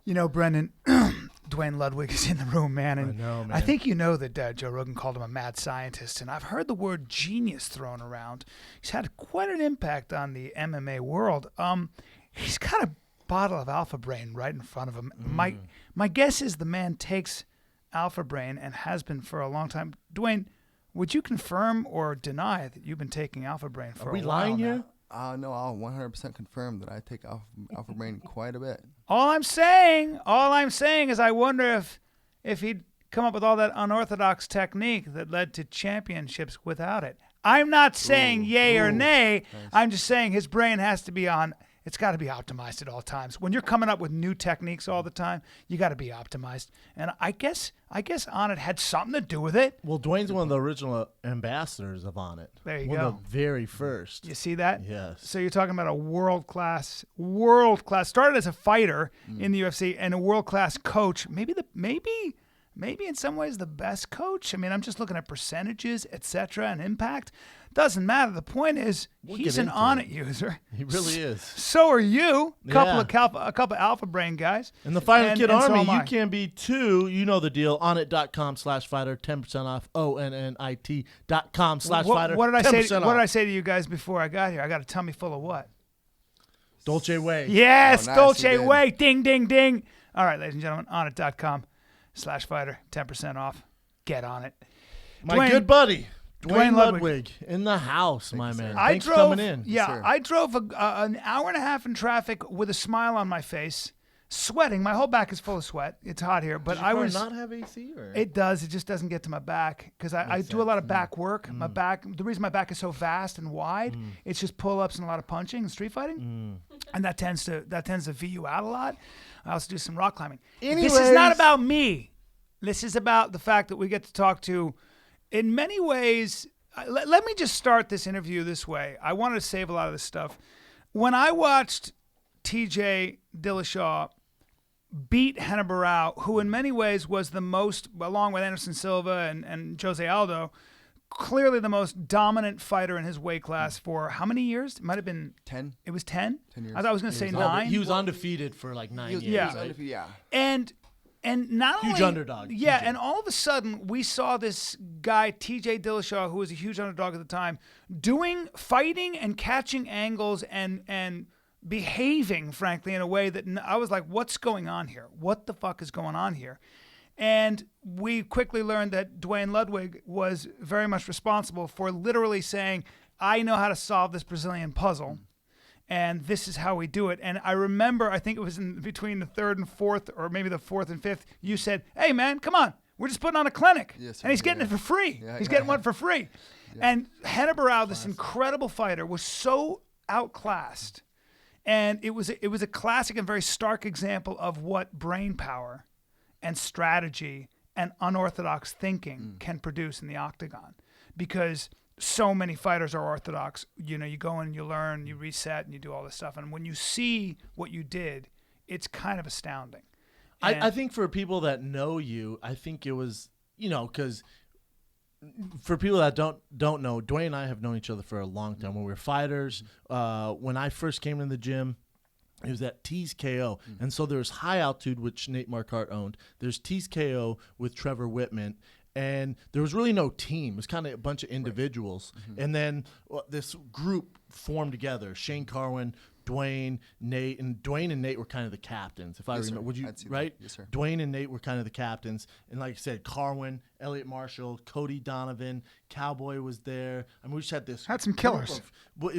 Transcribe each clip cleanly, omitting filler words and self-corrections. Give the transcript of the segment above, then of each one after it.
You know, Brendan, Duane Ludwig is in the room, man. And I know, man. I think you know that Joe Rogan called him a mad scientist. And I've heard the word genius thrown around. He's had quite an impact on the MMA world. He's got a bottle of Alpha Brain right in front of him. My guess is the man takes Alpha Brain and has been for a long time. Duane, would you confirm or deny that you've been taking Alpha Brain for a while? Are we lying here? No, I'll 100% confirm that I take Alpha Brain quite a bit. All I'm saying is I wonder if he'd come up with all that unorthodox technique that led to championships without it. I'm not saying yay or nay. Nice. I'm just saying his brain has to be on. It's got to be optimized at all times. When you're coming up with new techniques all the time, you got to be optimized. And I guess On It had something to do with it. Well, Duane's one of the original ambassadors of On It. There you go. One of the very first. You see that? Yes. So you're talking about a world-class, started as a fighter in the UFC and a world-class coach. Maybe in some ways the best coach. I mean, I'm just looking at percentages, etc., and impact. Doesn't matter. The point is, he's an On It user. He really is. So are you. A couple Alpha Brain guys. In the Fighter Kid Army, so you can be too. You know the deal. Onit.com/fighter, 10% off. ONNIT.com/fighter. What did I say to you guys before I got here? I got a tummy full of what? Dolce Way. Yes, nice, Dolce Way. Ding, ding, ding. All right, ladies and gentlemen, Onit.com/fighter, 10% off. Get on it. My good buddy. Duane Ludwig in the house, my man. Thanks for coming in. Yeah, I drove an hour and a half in traffic with a smile on my face, sweating. My whole back is full of sweat. It's hot here, but I was not have AC, or it does. It just doesn't get to my back because I do a lot of back work. My back. The reason my back is so vast and wide, it's just pull-ups and a lot of punching and street fighting, and that tends to V you out a lot. I also do some rock climbing. Anyways, this is not about me. This is about the fact that we get to talk to. In many ways, let me just start this interview this way. I wanted to save a lot of this stuff. When I watched TJ Dillashaw beat Renan Barão, who in many ways was the most, along with Anderson Silva and Jose Aldo, clearly the most dominant fighter in his weight class for how many years? It might have been 10. It was 10? 10 years. I thought I was going to say 9. He was undefeated for like 9 years. Yeah. Right? And not huge only underdog. Yeah, and all of a sudden we saw this guy TJ Dillashaw, who was a huge underdog at the time, fighting and catching angles and behaving, frankly, in a way that I was like, what's going on here? What the fuck is going on here? And we quickly learned that Duane Ludwig was very much responsible for literally saying, I know how to solve this Brazilian puzzle. And this is how we do it. And I remember, I think it was in between the third and fourth, or maybe the fourth and fifth, you said, hey, man, come on. We're just putting on a clinic. Yes, and he's getting it for free. He's getting one for free. Yeah. And Renan Barão, this incredible fighter, was so outclassed. And it was a classic and very stark example of what brain power and strategy and unorthodox thinking can produce in the octagon. Because so many fighters are orthodox. You know, you go in, you learn, you reset, and you do all this stuff. And when you see what you did, it's kind of astounding. I think for people that know you, I think it was, because for people that don't know, Duane and I have known each other for a long time. When we were fighters, when I first came in the gym, it was at Tease KO. And so there's High Altitude, which Nate Marquardt owned. There's Tease KO with Trevor Whitman. And there was really no team. It was kind of a bunch of individuals. Right. And then this group formed together. Shane Carwin, Duane, Nate. And Duane and Nate were kind of the captains, if I remember. Would you, right? Yes, sir. Duane and Nate were kind of the captains. And like I said, Carwin, Elliot Marshall, Cody Donovan, Cowboy was there. I mean, we just had this. Had some killers. But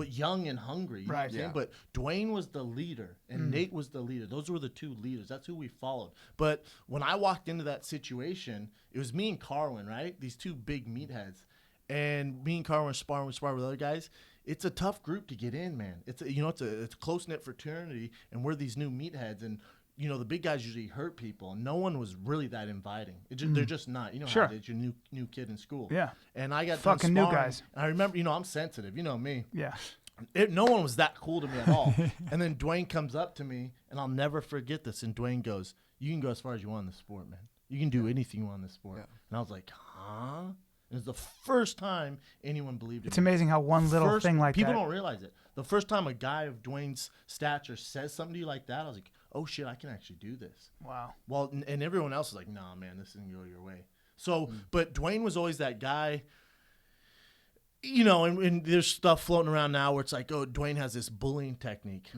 young and hungry. You know what I'm saying? But Duane was the leader, and Nate was the leader. Those were the two leaders. That's who we followed. But when I walked into that situation, it was me and Carwin, right? These two big meatheads. And me and Carwin sparring with other guys. It's a tough group to get in, man. It's a close-knit fraternity, and we're these new meatheads. And, the big guys usually hurt people, and no one was really that inviting. They're just not. You know how it is. You're a new kid in school. Yeah. And I got fucking new guys. And I remember, I'm sensitive. You know me. Yeah. No one was that cool to me at all. And then Duane comes up to me, and I'll never forget this. And Duane goes, you can go as far as you want in the sport, man. You can do anything you want in the sport. Yeah. And I was like, huh? It was the first time anyone believed it. It's amazing how one little thing like people that. People don't realize it. The first time a guy of Duane's stature says something to you like that, I was like, oh shit, I can actually do this. Wow. Well, and everyone else was like, nah, man, this isn't go your way. So, but Duane was always that guy, you know, and there's stuff floating around now where it's like, oh, Duane has this bullying technique.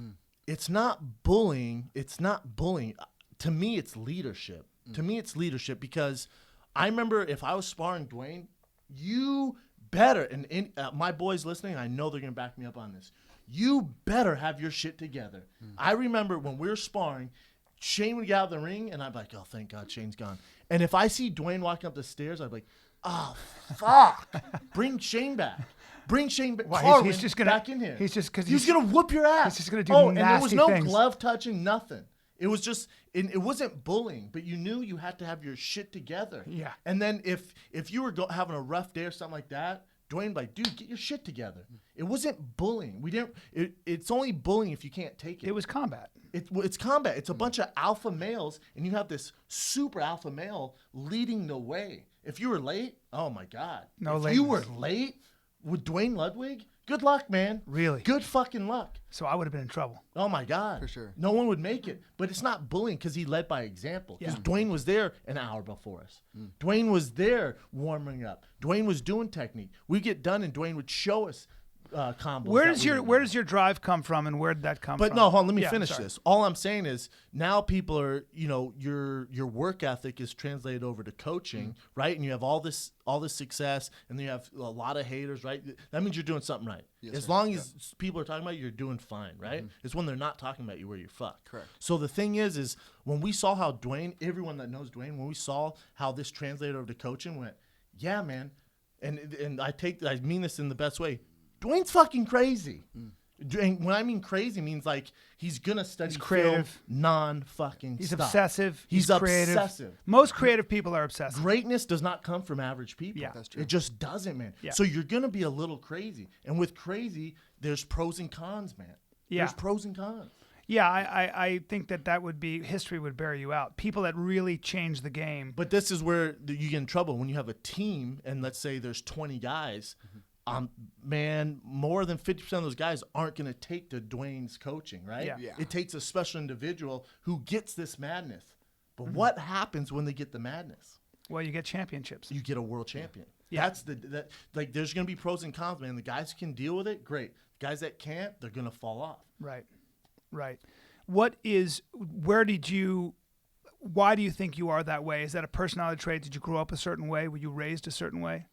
It's not bullying. It's not bullying. To me, it's leadership. To me, it's leadership because I remember if I was sparring Duane, you better, and my boys listening, I know they're going to back me up on this. You better have your shit together. I remember when we were sparring, Shane would get out of the ring, and I'd be like, oh, thank God Shane's gone. And if I see Duane walking up the stairs, I'd be like, oh, fuck. Bring Shane back. Bring Shane back. Well, he's just gonna, back in here. He's just because he's going to whoop your ass. He's just going to do nasty nasty and there was no things. glove touching, nothing. It was just, it wasn't bullying, but you knew you had to have your shit together. Yeah. And then if you were having a rough day or something like that, Duane like, dude, get your shit together. It wasn't bullying. It's only bullying if you can't take it. It was combat. It's combat. It's a bunch of alpha males, and you have this super alpha male leading the way. If you were late, oh my God. If you were late with Duane Ludwig, good luck, man. Really? Good fucking luck. So I would have been in trouble. Oh my God. For sure. No one would make it. But it's not bullying because he led by example. Because Duane was there an hour before us. Duane was there warming up. Duane was doing technique. We get done and Duane would show us combos. Where does your drive come from, and where did that come from? But no, hold on, let me finish sorry. this. All I'm saying is now people are, you know, your work ethic is translated over to coaching, right? And you have all this success, and then you have a lot of haters, right? That means you're doing something right. Yes, as sir. long as people are talking about you, you're doing fine, right? It's when they're not talking about you where you're fucked. Correct. So the thing is when we saw how Duane, everyone that knows Duane, when we saw how this translated over to coaching, went, yeah, man, and I mean this in the best way. Duane's fucking crazy. And when I mean crazy, means like he's gonna study creative. film non-fucking He's stuff. obsessive. He's creative. obsessive. Most creative people are obsessive. Greatness does not come from average people. Yeah. That's true. It just doesn't, man. Yeah. So you're gonna be a little crazy, and with crazy, there's pros and cons, man. Yeah. There's pros and cons. Yeah, I think that would be, history would bear you out. People that really change the game. But this is where you get in trouble when you have a team, and let's say there's 20 guys. Man, more than 50% of those guys aren't going to take to Duane's coaching, right? Yeah. It takes a special individual who gets this madness. But what happens when they get the madness? Well, you get championships. You get a world champion. Yeah. Like there's going to be pros and cons, man. The guys who can deal with it, great. The guys that can't, they're going to fall off. Right. Why do you think you are that way? Is that a personality trait? Did you grow up a certain way? Were you raised a certain way?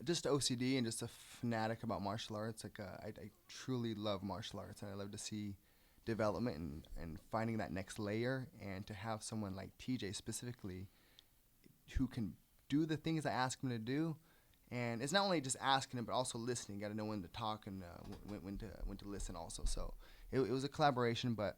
Just OCD and just a fanatic about martial arts. Like I truly love martial arts, and I love to see development and finding that next layer, and to have someone like TJ specifically who can do the things I ask him to do. And it's not only just asking him, but also listening. You got to know when to talk and when to listen also. So it was a collaboration, but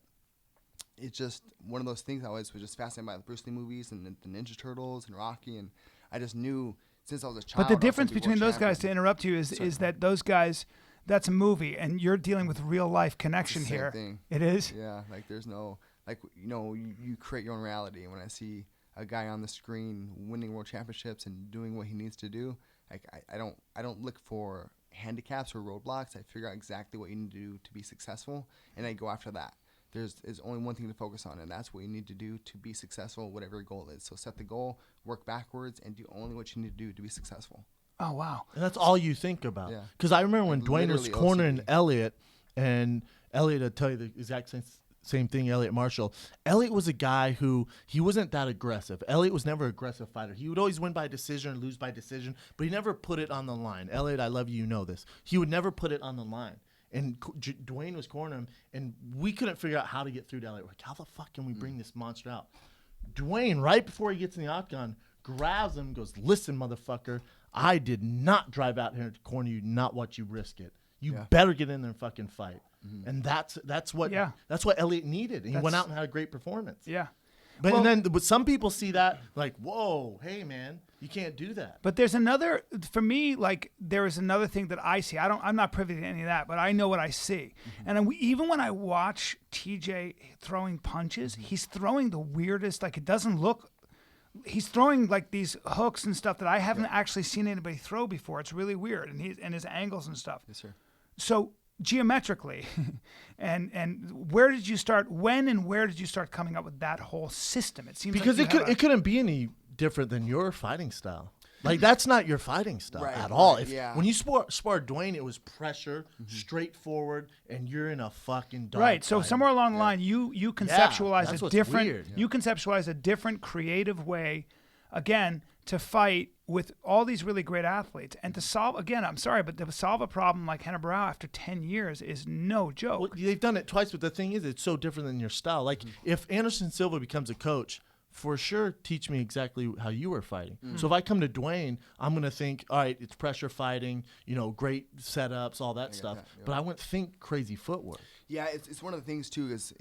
it's just one of those things I always was just fascinated by the Bruce Lee movies and the Ninja Turtles and Rocky, and I just knew since I was a child. But the difference between those guys, to interrupt you, is that those guys, that's a movie, and you're dealing with real life connection here. Thing. It is? Yeah, like there's no, like, you know, you create your own reality. And when I see a guy on the screen winning world championships and doing what he needs to do, like I don't look for handicaps or roadblocks. I figure out exactly what you need to do to be successful, and I go after that. There's only one thing to focus on, and that's what you need to do to be successful, whatever your goal is. So set the goal, work backwards, and do only what you need to do to be successful. Oh, wow. And that's all you think about. Yeah. Because I remember when Duane was Literally cornering OCD. Elliot, and Elliot, I'll tell you the exact same thing, Elliot Marshall. Elliot was a guy who, he wasn't that aggressive. Elliot was never an aggressive fighter. He would always win by decision or lose by decision, but he never put it on the line. Elliot, I love you, you know this. He would never put it on the line. And Duane was cornering him, and we couldn't figure out how to get through to Elliot. We're like, how the fuck can we bring this monster out? Duane, right before he gets in the octagon, grabs him and goes, listen, motherfucker, I did not drive out here to corner you, not what you risk it. You better get in there and fucking fight. And that's what Elliot needed. And he went out and had a great performance. Yeah. But some people see that like, whoa, hey man, you can't do that. But there's another, for me, like there is another thing that I see. I'm not privy to any of that, but I know what I see. And even when I watch TJ throwing punches, he's throwing the weirdest, like it doesn't look, he's throwing like these hooks and stuff that I haven't actually seen anybody throw before. It's really weird. And his angles and stuff. Yes, sir. So geometrically, and where did you start? When and where did you start coming up with that whole system? It seems because like it couldn't be any different than your fighting style. Like, that's not your fighting style at all. When you sparred Duane, it was pressure, straightforward, and you're in a fucking dog right. So fight. somewhere along the line, you conceptualize that's a what's different weird. you conceptualize a different creative way, again, to fight with all these really great athletes and to solve. Again, I'm sorry, but to solve a problem like Henna Barao after 10 years is no joke. Well, they've done it twice, but the thing is, it's so different than your style. Like, if Anderson Silva becomes a coach, for sure, teach me exactly how you were fighting. So if I come to Duane, I'm going to think, all right, it's pressure fighting, great setups, all that stuff. But I wouldn't think crazy footwork. Yeah, it's one of the things, too, is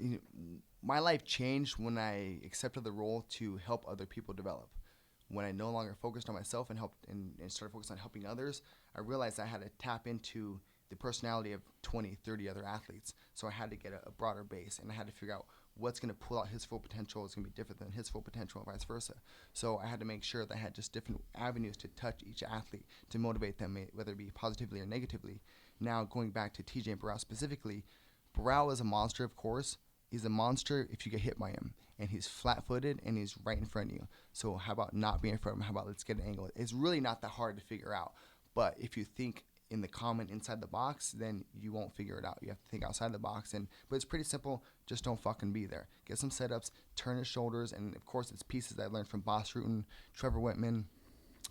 my life changed when I accepted the role to help other people develop. When I no longer focused on myself and started focusing on helping others, I realized I had to tap into the personality of 20, 30 other athletes. So I had to get a broader base, and I had to figure out what's going to pull out his full potential is going to be different than his full potential and vice versa. So I had to make sure that I had just different avenues to touch each athlete to motivate them, whether it be positively or negatively. Now, going back to TJ and Barao specifically, Barao is a monster, of course. He's a monster if you get hit by him. And he's flat-footed, and he's right in front of you. So how about not being in front of him? How about let's get an angle? It's really not that hard to figure out. But if you think in the common inside the box, then you won't figure it out. You have to think outside the box. But it's pretty simple. Just don't fucking be there. Get some setups, turn his shoulders, and of course it's pieces I learned from Boss Rutan, Trevor Whitman,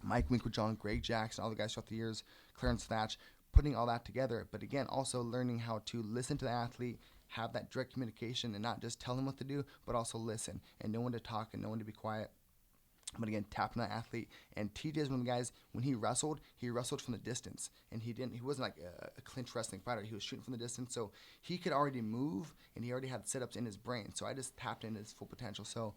Mike Winklejohn, Greg Jackson, all the guys throughout the years, Clarence Thatch, putting all that together. But again, also learning how to listen to the athlete, have that direct communication, and not just tell them what to do, but also listen and know when to talk and know when to be quiet. But again, tapping that athlete. And TJ is one of the guys, when he wrestled from the distance. And he wasn't like a clinch wrestling fighter. He was shooting from the distance. So he could already move, and he already had setups in his brain. So I just tapped into his full potential. So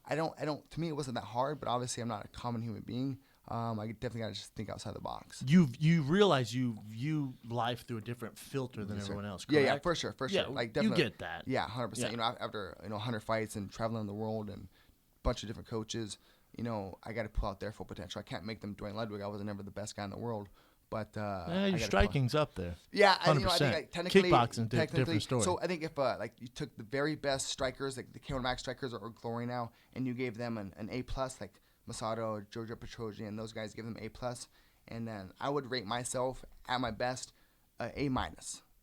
to me, it wasn't that hard, but obviously I'm not a common human being. I definitely got to just think outside the box. You realize you view life through a different filter than everyone else, correct? Yeah, for sure. Yeah, like, definitely. You get that. Yeah, 100%. Yeah. After 100 fights and traveling the world and a bunch of different coaches, I got to pull out their full potential. I can't make them Duane Ludwig. I was never the best guy in the world, but your striking's up there. Yeah, 100%. I think like, technically, kickboxing, different story. So I think if like you took the very best strikers, like the K1 Max strikers or Glory now, and you gave them an A+, like Masato, Giorgio Petrosyan, and those guys, give them A+, and then I would rate myself at my best A-.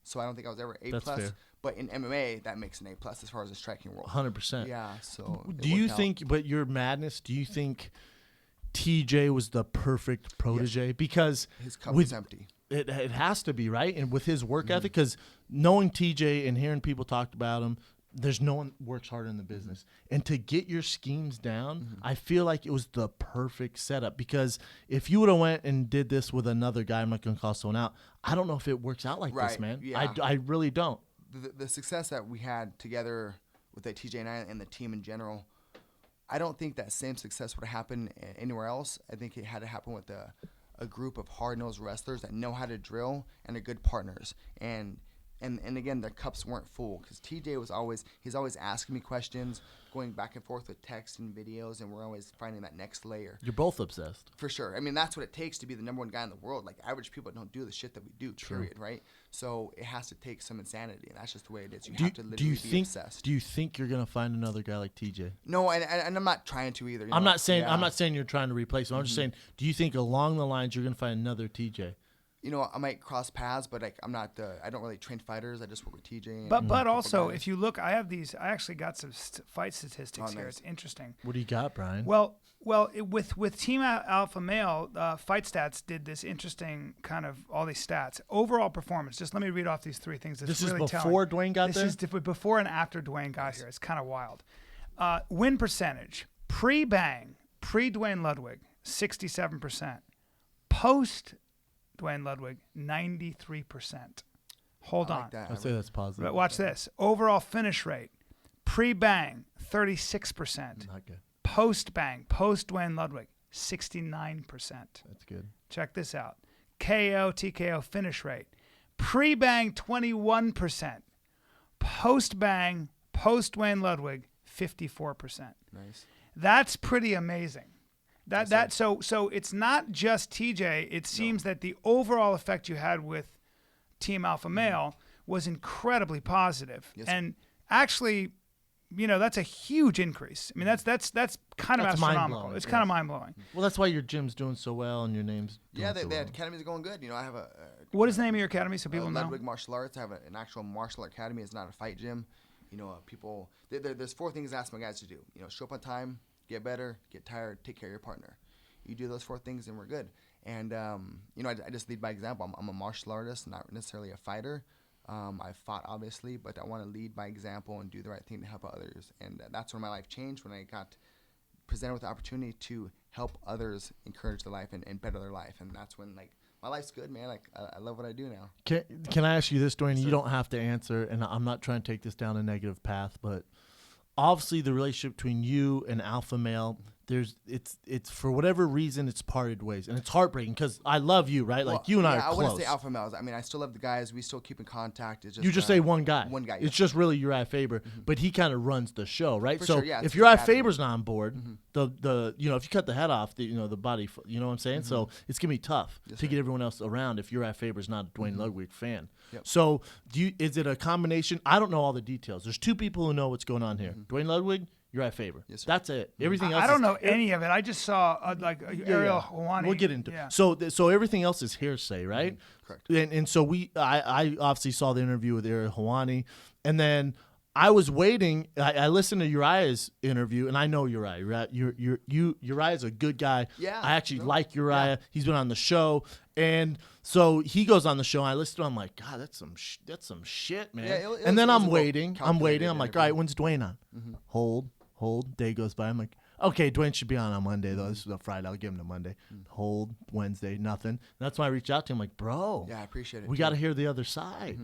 So I don't think I was ever A+. That's fair. But in MMA, that makes an A+ as far as the striking world. 100%. Yeah. So do you think? But your madness. Do you think TJ was the perfect protege? Yes. Because his cup was empty. It has to be, right? And with his work ethic, because knowing TJ and hearing people talk about him, there's no one works harder in the business. And to get your schemes down, I feel like it was the perfect setup. Because if you would have went and did this with another guy, I'm not going to call someone out, I don't know if it works out like this, man. Yeah. I really don't. The success that we had together with that TJ and I and the team in general, I don't think that same success would have happened anywhere else. I think it had to happen with a group of hard-nosed wrestlers that know how to drill and are good partners. And again, their cups weren't full because TJ he's always asking me questions, going back and forth with text and videos, and we're always finding that next layer. You're both obsessed. For sure. I mean, that's what it takes to be the number one guy in the world. Like, average people don't do the shit that we do, period, right? So it has to take some insanity, and that's just the way it is. You have to literally be obsessed. Do you think you're going to find another guy like TJ? No, and I'm not trying to either. I'm not saying you're trying to replace him. I'm just saying, do you think along the lines you're going to find another TJ? I might cross paths, but I'm not. I don't really train fighters. I just work with TJ. But also, if you look, I actually got some fight statistics here. Nice. It's interesting. What do you got, Bryan? Well, with Team Alpha Male, Fight Stats did this interesting kind of all these stats. Overall performance. Just let me read off these three things. This really is before Duane got there? This is before and after Duane got here. It's kind of wild. Win percentage. Pre-Bang, pre-Duane Ludwig, 67%. Post Duane Ludwig, 93%. Hold on. I'd say that's positive. But watch this. Overall finish rate. Pre-Bang, 36%. Not good. Post-Bang, post-Duane Ludwig, 69%. That's good. Check this out. KO, TKO finish rate. Pre-Bang, 21%. Post-Bang, post-Duane Ludwig, 54%. Nice. That's pretty amazing. So it's not just TJ. It seems that the overall effect you had with Team Alpha Male was incredibly positive. Yes, sir. And actually, that's a huge increase. I mean, that's kind of That's astronomical. mind-blowing, It's kind of mind-blowing. Well, that's why your gym's doing so well and your name's doing The so well. academy's going good. I have a What is the name of your academy so people know? Ludwig Martial Arts. I have an actual martial art academy. It's not a fight gym. People. There's 4 things I ask my guys to do. Show up on time, get better, get tired, take care of your partner. You do those 4 things, and we're good. And I just lead by example. I'm a martial artist, not necessarily a fighter. I've fought, obviously, but I want to lead by example and do the right thing to help others. And that's when my life changed, when I got presented with the opportunity to help others encourage their life and better their life. And that's when, my life's good, man. I love what I do now. Can I ask you this, Duane? Sure. You don't have to answer, and I'm not trying to take this down a negative path, but obviously the relationship between you and alpha male, it's for whatever reason it's parted ways, and it's heartbreaking because I love you, right? Like you and I are close. I wouldn't say alpha males. I mean, I still love the guys. We still keep in contact. It's just, You just say one guy. One guy. It's just really Uriah Faber, but he kind of runs the show, right? For so sure, yeah, if it's Uriah academy. Faber's not on board, the if you cut the head off, the body, you know what I'm saying? So it's gonna be tough to get everyone else around if Uriah Faber's not a Duane Ludwig fan. Yep. So is it a combination? I don't know all the details. There's 2 people who know what's going on here: Duane Ludwig, Uriah Faber. Yes, sir. That's it. Everything else. I don't know any of it. I just saw Ariel Helwani. We'll get into yeah. it. So everything else is hearsay, right? Correct. And so I obviously saw the interview with Ariel Helwani, and then I was waiting. I listened to Uriah's interview, and I know Uriah. Uriah's a good guy. Yeah, I actually no, like Uriah. yeah. He's been on the show, and so he goes on the show. And I listened to him. I'm like, God, that's some shit, man. Yeah, it and then was I'm a waiting. I'm waiting. well-calculated I'm like, interview. all right, when's Duane on? Hold. Day goes by. I'm like, okay, Duane should be on Monday, though. This is a Friday. I'll give him to Monday. Hold. Wednesday, nothing. That's why I reached out to him. Like, bro. Yeah, I appreciate it. We got to hear the other side.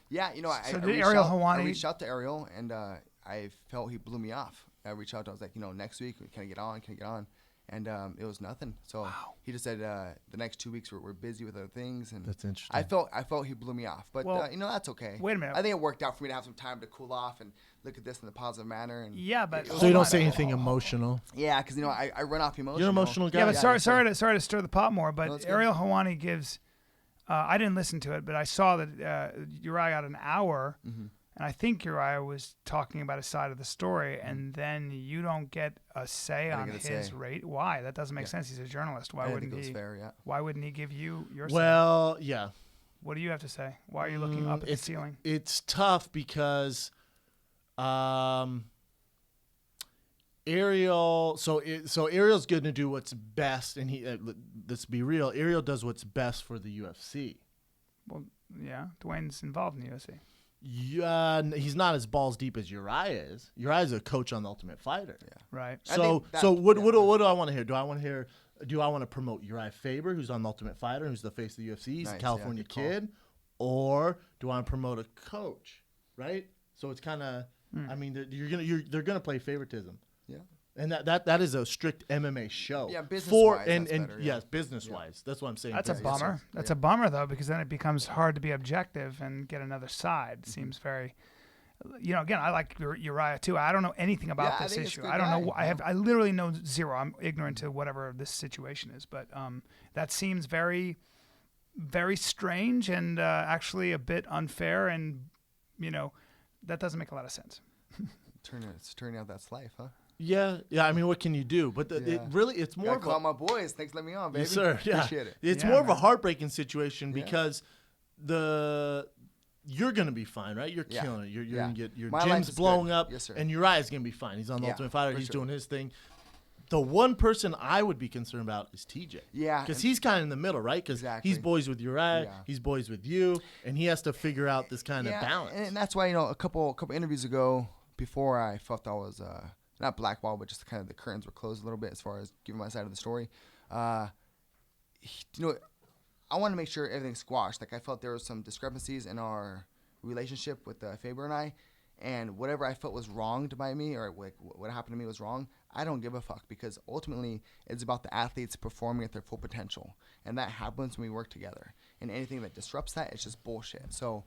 Yeah, So I did reached Ariel out, Helwani- I reached out to Ariel, and I felt he blew me off. I reached out. I was like, next week, can I get on? And it was nothing. So he just said the next 2 weeks we're busy with other things. And That's interesting. I felt he blew me off. But, Well, that's okay. wait a minute. I think it worked out for me to have some time to cool off and look at this in a positive manner. And Yeah, but So you don't say anything emotional. yeah, because, I run off emotion. You're an emotional guy. Yeah, but Yeah, sorry to stir the pot more. No, But it's good. Ariel Helwani gives. I didn't listen to it, but I saw that Uriah got an hour, and I think Uriah was talking about a side of the story, and then you don't get a say I on didn't get a his say. rate. Why? That doesn't make sense. He's a journalist. Why I didn't wouldn't think it was he? fair, yeah. Why wouldn't he give you your say? Well, yeah. What do you have to say? Why are you looking up at the ceiling? It's tough because Ariel. So Ariel's going to do what's best, and let's be real. Ariel does what's best for the UFC. Well, yeah, Duane's involved in the UFC. Yeah, he's not as balls deep as Uriah is. Uriah's a coach on the Ultimate Fighter. Yeah. Right. I So think that- what yeah. what do I want to hear? Do I want to promote Uriah Faber, who's on the Ultimate Fighter, who's the face of the UFC, he's Nice, a yeah, California good call. kid, or do I want to promote a coach? Right. So it's kind of, I mean, they're gonna play favoritism. Yeah. And that is a strict MMA show. Yeah, business-wise, For that's and better, yeah. yes, business wise. That's what I'm saying. That's a business. bummer. That's a bummer though, because then it becomes hard to be objective and get another side. It seems very, again, I like Uriah too. I don't know anything about Yeah, I this think it's a issue. good I don't know. guy, I literally know zero. I'm ignorant to whatever this situation is, but that seems very, very strange and actually a bit unfair, and that doesn't make a lot of sense. It's turning out that's life, huh? Yeah. I mean, what can you do? But it's more Gotta of call a, my boys. Thanks, let me on, baby. yes, sir. Yeah. Appreciate it. It's Yeah, more of a man. heartbreaking situation Yeah. because you're gonna be fine, right? You're Yeah. killing it. You're Yeah. gonna get your My life gym's is blowing good. up, Yes, sir. and Uriah's gonna be fine. He's on the Yeah, Ultimate Fighter. for He's sure. doing his thing. The one person I would be concerned about is TJ. Yeah, Because and- he's kind of in the middle, right? Because Exactly. he's boys with Uriah, Yeah. he's boys with you, and he has to figure out this kind of balance. And that's why a couple interviews ago, before I felt I was not blackballed, but just kind of the curtains were closed a little bit as far as giving my side of the story. I want to make sure everything's squashed. Like I felt there was some discrepancies in our relationship with Faber and I, and whatever I felt was wronged by me or what happened to me was wrong. I don't give a fuck because ultimately it's about the athletes performing at their full potential, and that happens when we work together. And anything that disrupts that, it's just bullshit. So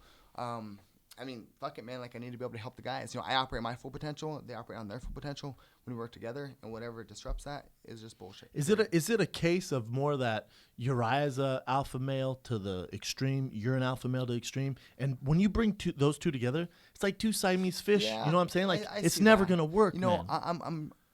I mean, fuck it, man. Like, I need to be able to help the guys. You know, I operate my full potential. They operate on their full potential. When we work together, and whatever disrupts that is just bullshit. Is it a case of more that Uriah's a alpha male to the extreme, you're an alpha male to the extreme, and when you bring those two together, it's like two Siamese fish. Yeah, you know what I'm saying? Like, I it's see never that. gonna work. You know,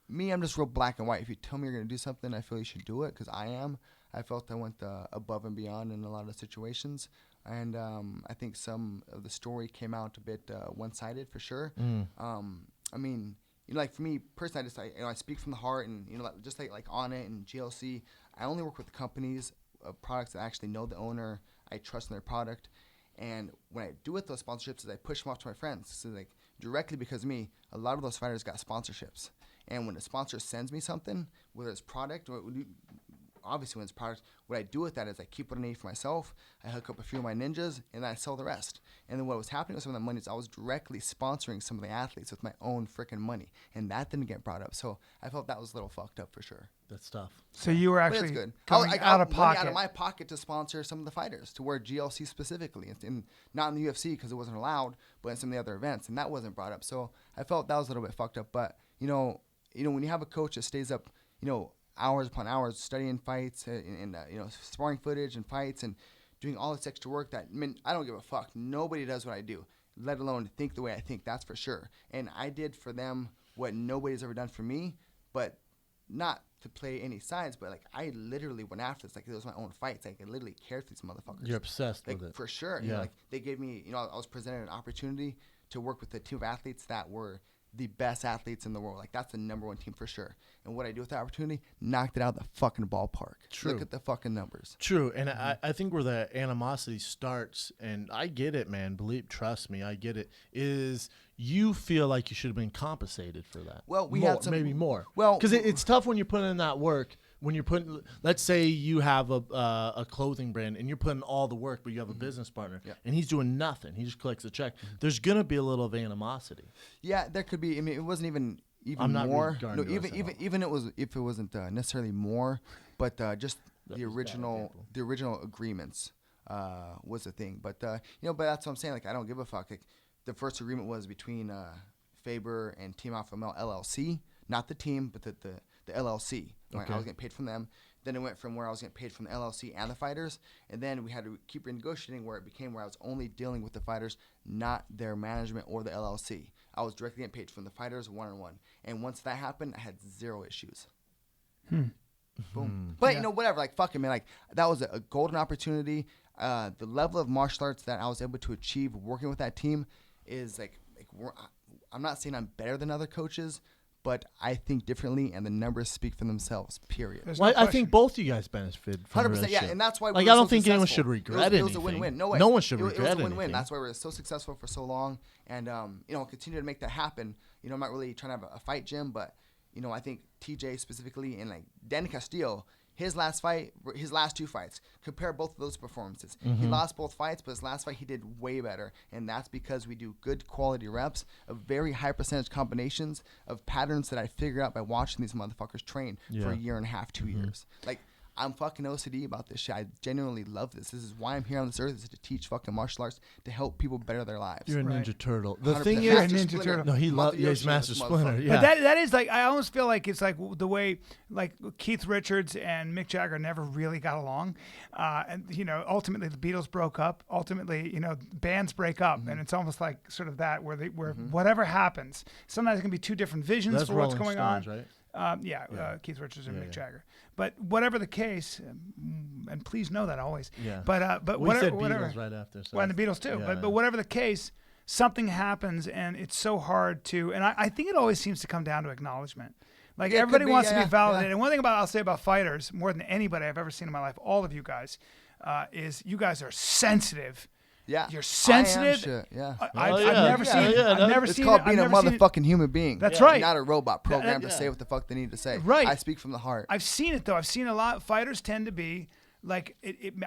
man. I'm just real black and white. If you tell me you're gonna do something, I feel you should do it because I am. I felt I went above and beyond in a lot of situations. And I think some of the story came out a bit one-sided for sure. I mean, you know, like for me personally, I speak from the heart, and you know, just like On It and GLC, I only work with companies of products that I actually know the owner. I trust in their product, and when I do with those sponsorships, is I push them off to my friends. So like directly because of me, a lot of those fighters got sponsorships, and when a sponsor sends me something, whether it's product or obviously when it's product, what I do with that is I keep what I need for myself. I hook up a few of my ninjas, and then I sell the rest. And then what was happening with some of the money is I was directly sponsoring some of the athletes with my own freaking money, and that didn't get brought up. So I felt that was a little fucked up for sure. That's tough. So you were But actually it's good. going I out of got money pocket. out of my pocket to sponsor some of the fighters, to wear GLC specifically, and not in the UFC because it wasn't allowed, but in some of the other events, and that wasn't brought up. So I felt that was a little bit fucked up. But you know, when you have a coach that stays up, you know, hours upon hours studying fights and you know, sparring footage and fights and doing all this extra work that, I mean, I don't give a fuck. Nobody does what I do, let alone think the way I think. That's for sure. And I did for them what nobody's ever done for me, but not to play any sides, but like I literally went after this like it was my own fights. Like I literally cared for these motherfuckers. You're obsessed like, with it. for sure. Yeah. You know, like they gave me, you know, I was presented an opportunity to work with a team of athletes that were the best athletes in the world. Like that's the number one team for sure. And what I do with that opportunity, knocked it out of the fucking ballpark. True. Look at the fucking numbers. True, and I think where the animosity starts, and I get it, man. Trust me, I get it. Is you feel like you should have been compensated for that? Well, we more, had some, maybe more. Well, because it's tough when you're putting in that work. When you're putting, let's say you have a clothing brand and you're putting all the work, but you have a business partner and he's doing nothing. He just collects a check. There's gonna be a little of animosity. Yeah, there could be. I mean, it wasn't even I'm not more. regarding No, even it was if it wasn't necessarily more, but just the original agreements was the thing. But you know, but that's what I'm saying. Like I don't give a fuck. Like the first agreement was between Faber and Team Alpha Male LLC, not the team, but the LLC. Right? Okay. I was getting paid from them. Then it went from where I was getting paid from the LLC and the fighters, and then we had to keep renegotiating where it became where I was only dealing with the fighters, not their management or the LLC. I was directly getting paid from the fighters one-on-one. And once that happened, I had zero issues. Boom. But, you know, whatever. Like, fuck it, man. Like, that was a golden opportunity. The level of martial arts that I was able to achieve working with that team is, I'm not saying I'm better than other coaches, but I think differently, and the numbers speak for themselves, period. No I think both you guys benefited from 100%, yeah, shit. and that's why like, we were I don't so think anyone successful. should regret It was a anything. win-win. No way. No one should It regret was a win-win. anything. That's why we were so successful for so long, and you know, continue to make that happen. You know, I'm not really trying to have a fight gym, but you know, I think TJ specifically and like Danny Castillo, his last two fights, compare both of those performances. He lost both fights, but his last fight he did way better, and that's because we do good quality reps of very high percentage combinations of patterns that I figured out by watching these motherfuckers train for a year and a half, 2 years. Like, I'm fucking OCD about this shit. I genuinely love this. This is why I'm here on this earth, is to teach fucking martial arts to help people better their lives. You're a Right. Ninja Turtle. The 100%. thing You're a is, Ninja Splinter. Turtle. no, he loves. Mafia Yeah, he's Yoshi, Master this Splinter. motherfucker. Yeah, But that is like, I almost feel like it's like the way like Keith Richards and Mick Jagger never really got along, and you know, ultimately the Beatles broke up. Ultimately, you know, bands break up, and it's almost like sort of that where whatever happens, sometimes it can be two different visions that's for what's Rolling going Stones, on. right? Keith Richards and Mick yeah. Jagger. But whatever the case, and please know that always. Yeah. But We whatever, said whatever. Beatles right after. So Well, and the Beatles too. Yeah. But whatever the case, something happens, and it's so hard to. And I think it always seems to come down to acknowledgement. Like Yeah, it everybody could be, wants to yeah, be validated. yeah. And one thing I'll say about fighters, more than anybody I've ever seen in my life, all of you guys, is you guys are sensitive. Yeah. You're I am sensitive. shit, yeah. I've yeah. never Yeah, seen. yeah, I've never It's seen. called it. being a I've never seen it. motherfucking human being. That's right. Not a robot programmed to yeah. say what the fuck they need to say. Right. I speak from the heart. I've seen it though. I've seen a lot. Fighters tend to be like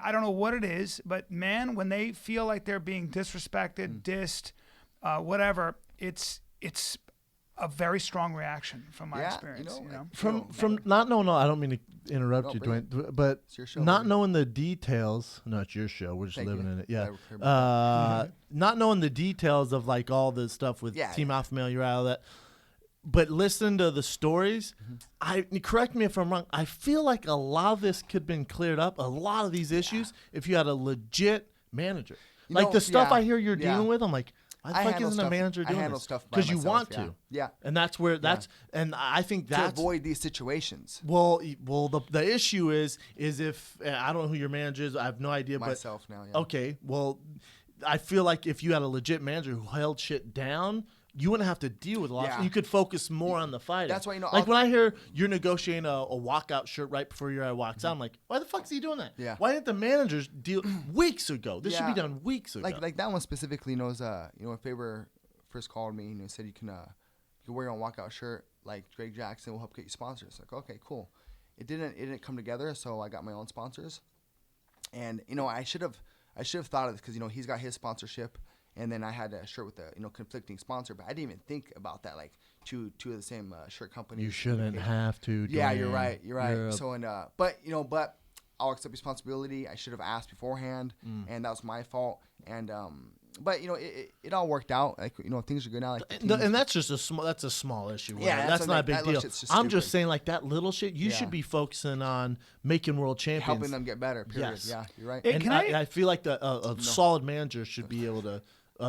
I don't know what it is, but man, when they feel like they're being disrespected, dissed, whatever, it's a very strong reaction from my experience. From not knowing, I don't mean to interrupt you, Duane, but It's your show, not baby. knowing the details. No, it's your show. We're just Thank living you. in it. Yeah. Yeah, Not knowing the details of like all the stuff with Team Alpha Male, you're out of that. But listening to the stories, correct me if I'm wrong, I feel like a lot of this could have been cleared up, a lot of these issues, if you had a legit manager. Like the stuff I hear you're dealing with, I'm like, why the fuck isn't a manager doing this? Because you want to. Yeah. And that's where and I think that's to avoid these situations. Well, the issue is if I don't know who your manager is, I have no idea. Myself but, now, yeah. Okay, well, I feel like if you had a legit manager who held shit down, you wouldn't have to deal with a lot. You could focus more on the fighting. That's why, like when I hear you're negotiating a walkout shirt right before your guy walks out, I'm like, why the fuck is he doing that? Yeah. Why didn't the managers deal weeks ago? This should be done weeks ago. Like that one specifically knows. If Faber first called me, said you can wear your own walkout shirt. Like Greg Jackson will help get you sponsors. Like, okay, cool. It didn't come together, so I got my own sponsors. And I should have thought of this because he's got his sponsorship. And then I had a shirt with a conflicting sponsor, but I didn't even think about that. Like two of the same shirt companies. You shouldn't have to. Yeah, you're right. You're right. So but I'll accept responsibility. I should have asked beforehand, and that was my fault. And but it all worked out. Like things are good now. Like and that's just a small issue. Yeah, that's not a big deal. I'm just saying like that little shit. You should be focusing on making world champions, helping them get better. Period. Yes. Yeah, you're right. And I feel like a solid manager should be able to.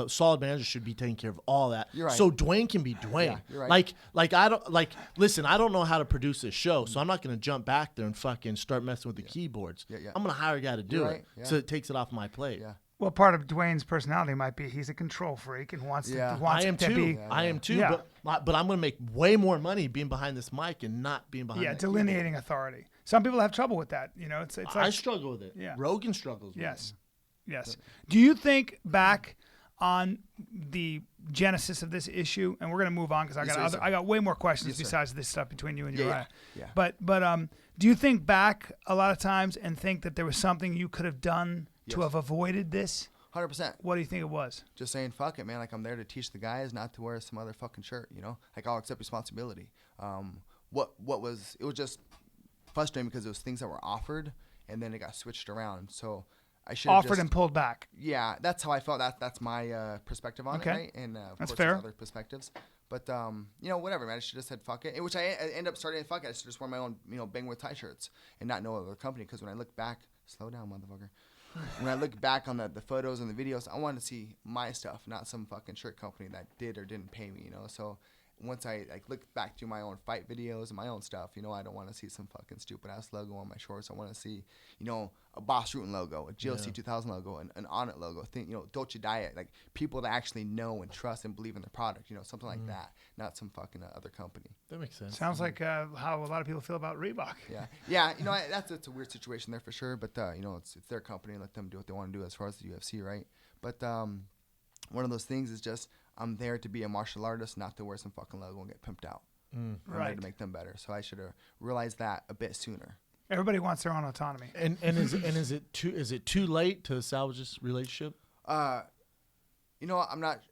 Solid manager should be taking care of all that. You're right. So Duane can be Duane. Yeah, you're right. Listen, I don't know how to produce a show, so I'm not going to jump back there and fucking start messing with the keyboards. Yeah. I'm going to hire a guy to do it, so it takes it off my plate. Yeah. Well, part of Duane's personality might be he's a control freak and wants to. I am too. I am too. Yeah. But I'm going to make way more money being behind this mic and not being behind. Yeah, delineating authority. Some people have trouble with that. It's like I struggle with it. Yeah. Rogan struggles with it. Yes. Do you think back on the genesis of this issue, and we're going to move on because I got way more questions besides this stuff between you and Uriah. Yeah. But do you think back a lot of times and think that there was something you could have done to have avoided this? 100%. What do you think it was? Just saying, fuck it, man. Like I'm there to teach the guys not to wear some other fucking shirt. Like I'll accept responsibility. It was just frustrating because it was things that were offered and then it got switched around. So I should offered and pulled back. Yeah, that's how I felt. That's my perspective on it, right? And of that's course, fair. There's other perspectives. But whatever, man. I should have said fuck it. Which I end up starting fuck it. I should just wear my own, Bang with tie shirts and not no other company. Because when I look back, slow down, motherfucker. When I look back on the photos and the videos, I wanted to see my stuff, not some fucking shirt company that did or didn't pay me. So once I look back to my own fight videos and my own stuff, I don't want to see some fucking stupid ass logo on my shorts. I want to see, a Boss Rutan logo, a GLC 2000 logo, an Onnit logo, Dolce Diet, like people that actually know and trust and believe in the product, something like that, not some fucking other company. That makes sense. Sounds like how a lot of people feel about Reebok. Yeah. That's a weird situation there for sure, but it's their company and let them do what they want to do as far as the UFC, right? But one of those things is just I'm there to be a martial artist, not to wear some fucking logo and get pimped out. I'm there to make them better. So I should have realized that a bit sooner. Everybody wants their own autonomy. And is it too late to salvage this relationship? I'm not.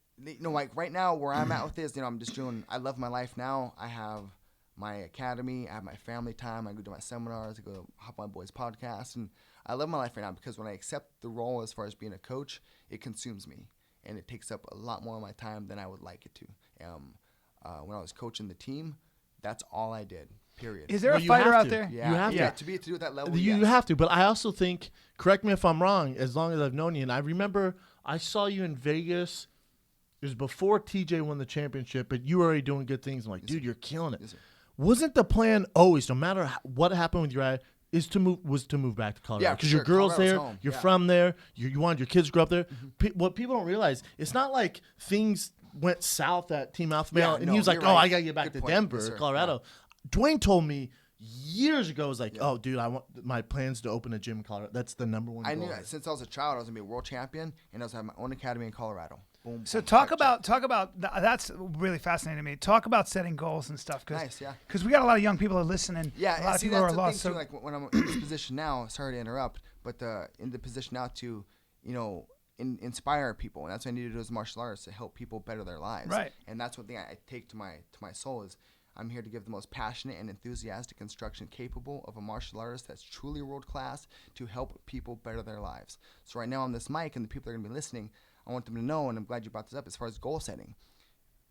Like right now where I'm at with this, I'm just doing. I love my life now. I have my academy. I have my family time. I go to my seminars. I go hop on my boys' podcast, and I love my life right now because when I accept the role as far as being a coach, it consumes me. And it takes up a lot more of my time than I would like it to. When I was coaching the team, that's all I did, period. Is there a fighter out there? Yeah. You have to do at that level, You have to, but I also think, correct me if I'm wrong, as long as I've known you, and I remember I saw you in Vegas. It was before TJ won the championship, but you were already doing good things. I'm like, dude, you're killing it. Yes, Wasn't the plan always, no matter what happened with your eye, was to move back to Colorado? Because your girl's Colorado's there, home. you're from there, you wanted your kids to grow up there. What people don't realize, it's not like things went south at Team Alpha Male, and he was like, I got to get back to Denver or Colorado. Duane told me years ago, was like, oh, dude, I want my plans to open a gym in Colorado. That's the number one goal. I knew that since I was a child, I was going to be a world champion, and I was going to have my own academy in Colorado. Boom, So boom, talk about that's really fascinating to me. Talk about setting goals and stuff. Nice, yeah. Because we got a lot of young people that are listening. Yeah, a lot of see, people that's are the lost. thing, So too, like when I'm in this position now, sorry to interrupt, but in the position now to, inspire people, and that's what I need to do as a martial artist, to help people better their lives. Right. And that's one thing I take to my soul is I'm here to give the most passionate and enthusiastic instruction capable of a martial artist that's truly world class to help people better their lives. So right now on this mic, and the people that are going to be listening, I want them to know, and I'm glad you brought this up, as far as goal setting.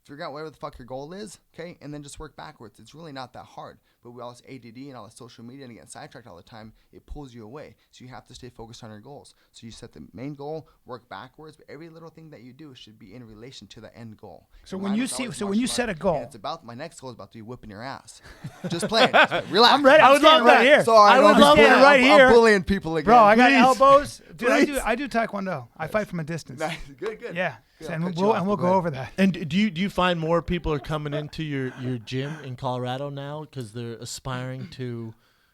Figure out whatever the fuck your goal is, okay, and then just work backwards. It's really not that hard. But with all this ADD and all this social media and getting sidetracked all the time, it pulls you away. So you have to stay focused on your goals. So you set the main goal, work backwards, but every little thing that you do should be in relation to the end goal. So when you set a goal, it's about, my next goal is about to be whipping your ass. Just playing. Relax. I'm ready. I would love right here. Sorry, I would love it right here. I'm bullying people again. Bro, I got Please. elbows. Dude, Please. I do taekwondo. I fight from a distance. Nice. Good. Yeah. Good, And I'll cut you off, we'll but go over that. And do you find more people are coming into your gym in Colorado now because they're aspiring to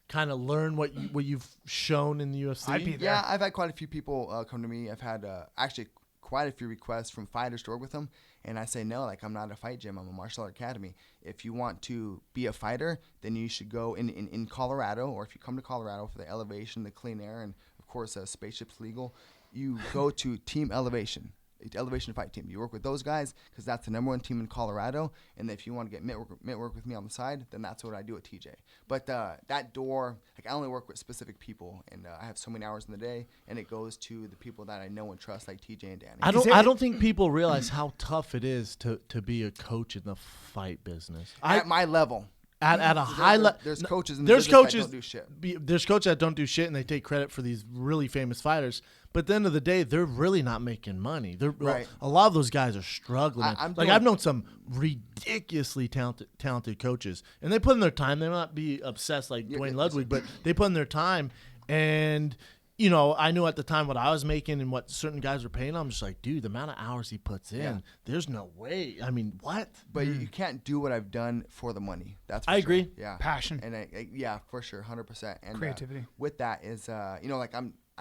kind of learn what you've shown in the UFC? I'd be there. Yeah, I've had quite a few people come to me. I've had actually quite a few requests from fighters to work with them, and I say no, like I'm not a fight gym. I'm a martial art academy. If you want to be a fighter, then you should go in Colorado, or if you come to Colorado for the elevation, the clean air, and of course spaceships legal, you go to Team Elevation. Elevation Fight Team. You work with those guys because that's the #1 team in Colorado. And if you want to get mitt work with me on the side, then that's what I do at TJ. But that door, like I only work with specific people, and I have so many hours in the day, and it goes to the people that I know and trust, like TJ and Danny. I don't think people realize how tough it is to be a coach in the fight business. At my level. At a high level, there's coaches in the business that don't do shit. There's coaches that don't do shit, and they take credit for these really famous fighters. But at the end of the day, they're really not making money. Right. A lot of those guys are struggling. I've known some ridiculously talented coaches, and they put in their time. They might not be obsessed like Duane Ludwig, but they put in their time. And you know, I knew at the time what I was making and what certain guys were paying. I'm just like, dude, the amount of hours he puts in, there's no way. I mean, what? But you can't do what I've done for the money. That's for I sure. agree. Yeah, passion. And yeah, for sure, 100%. And creativity. With that is, you know, like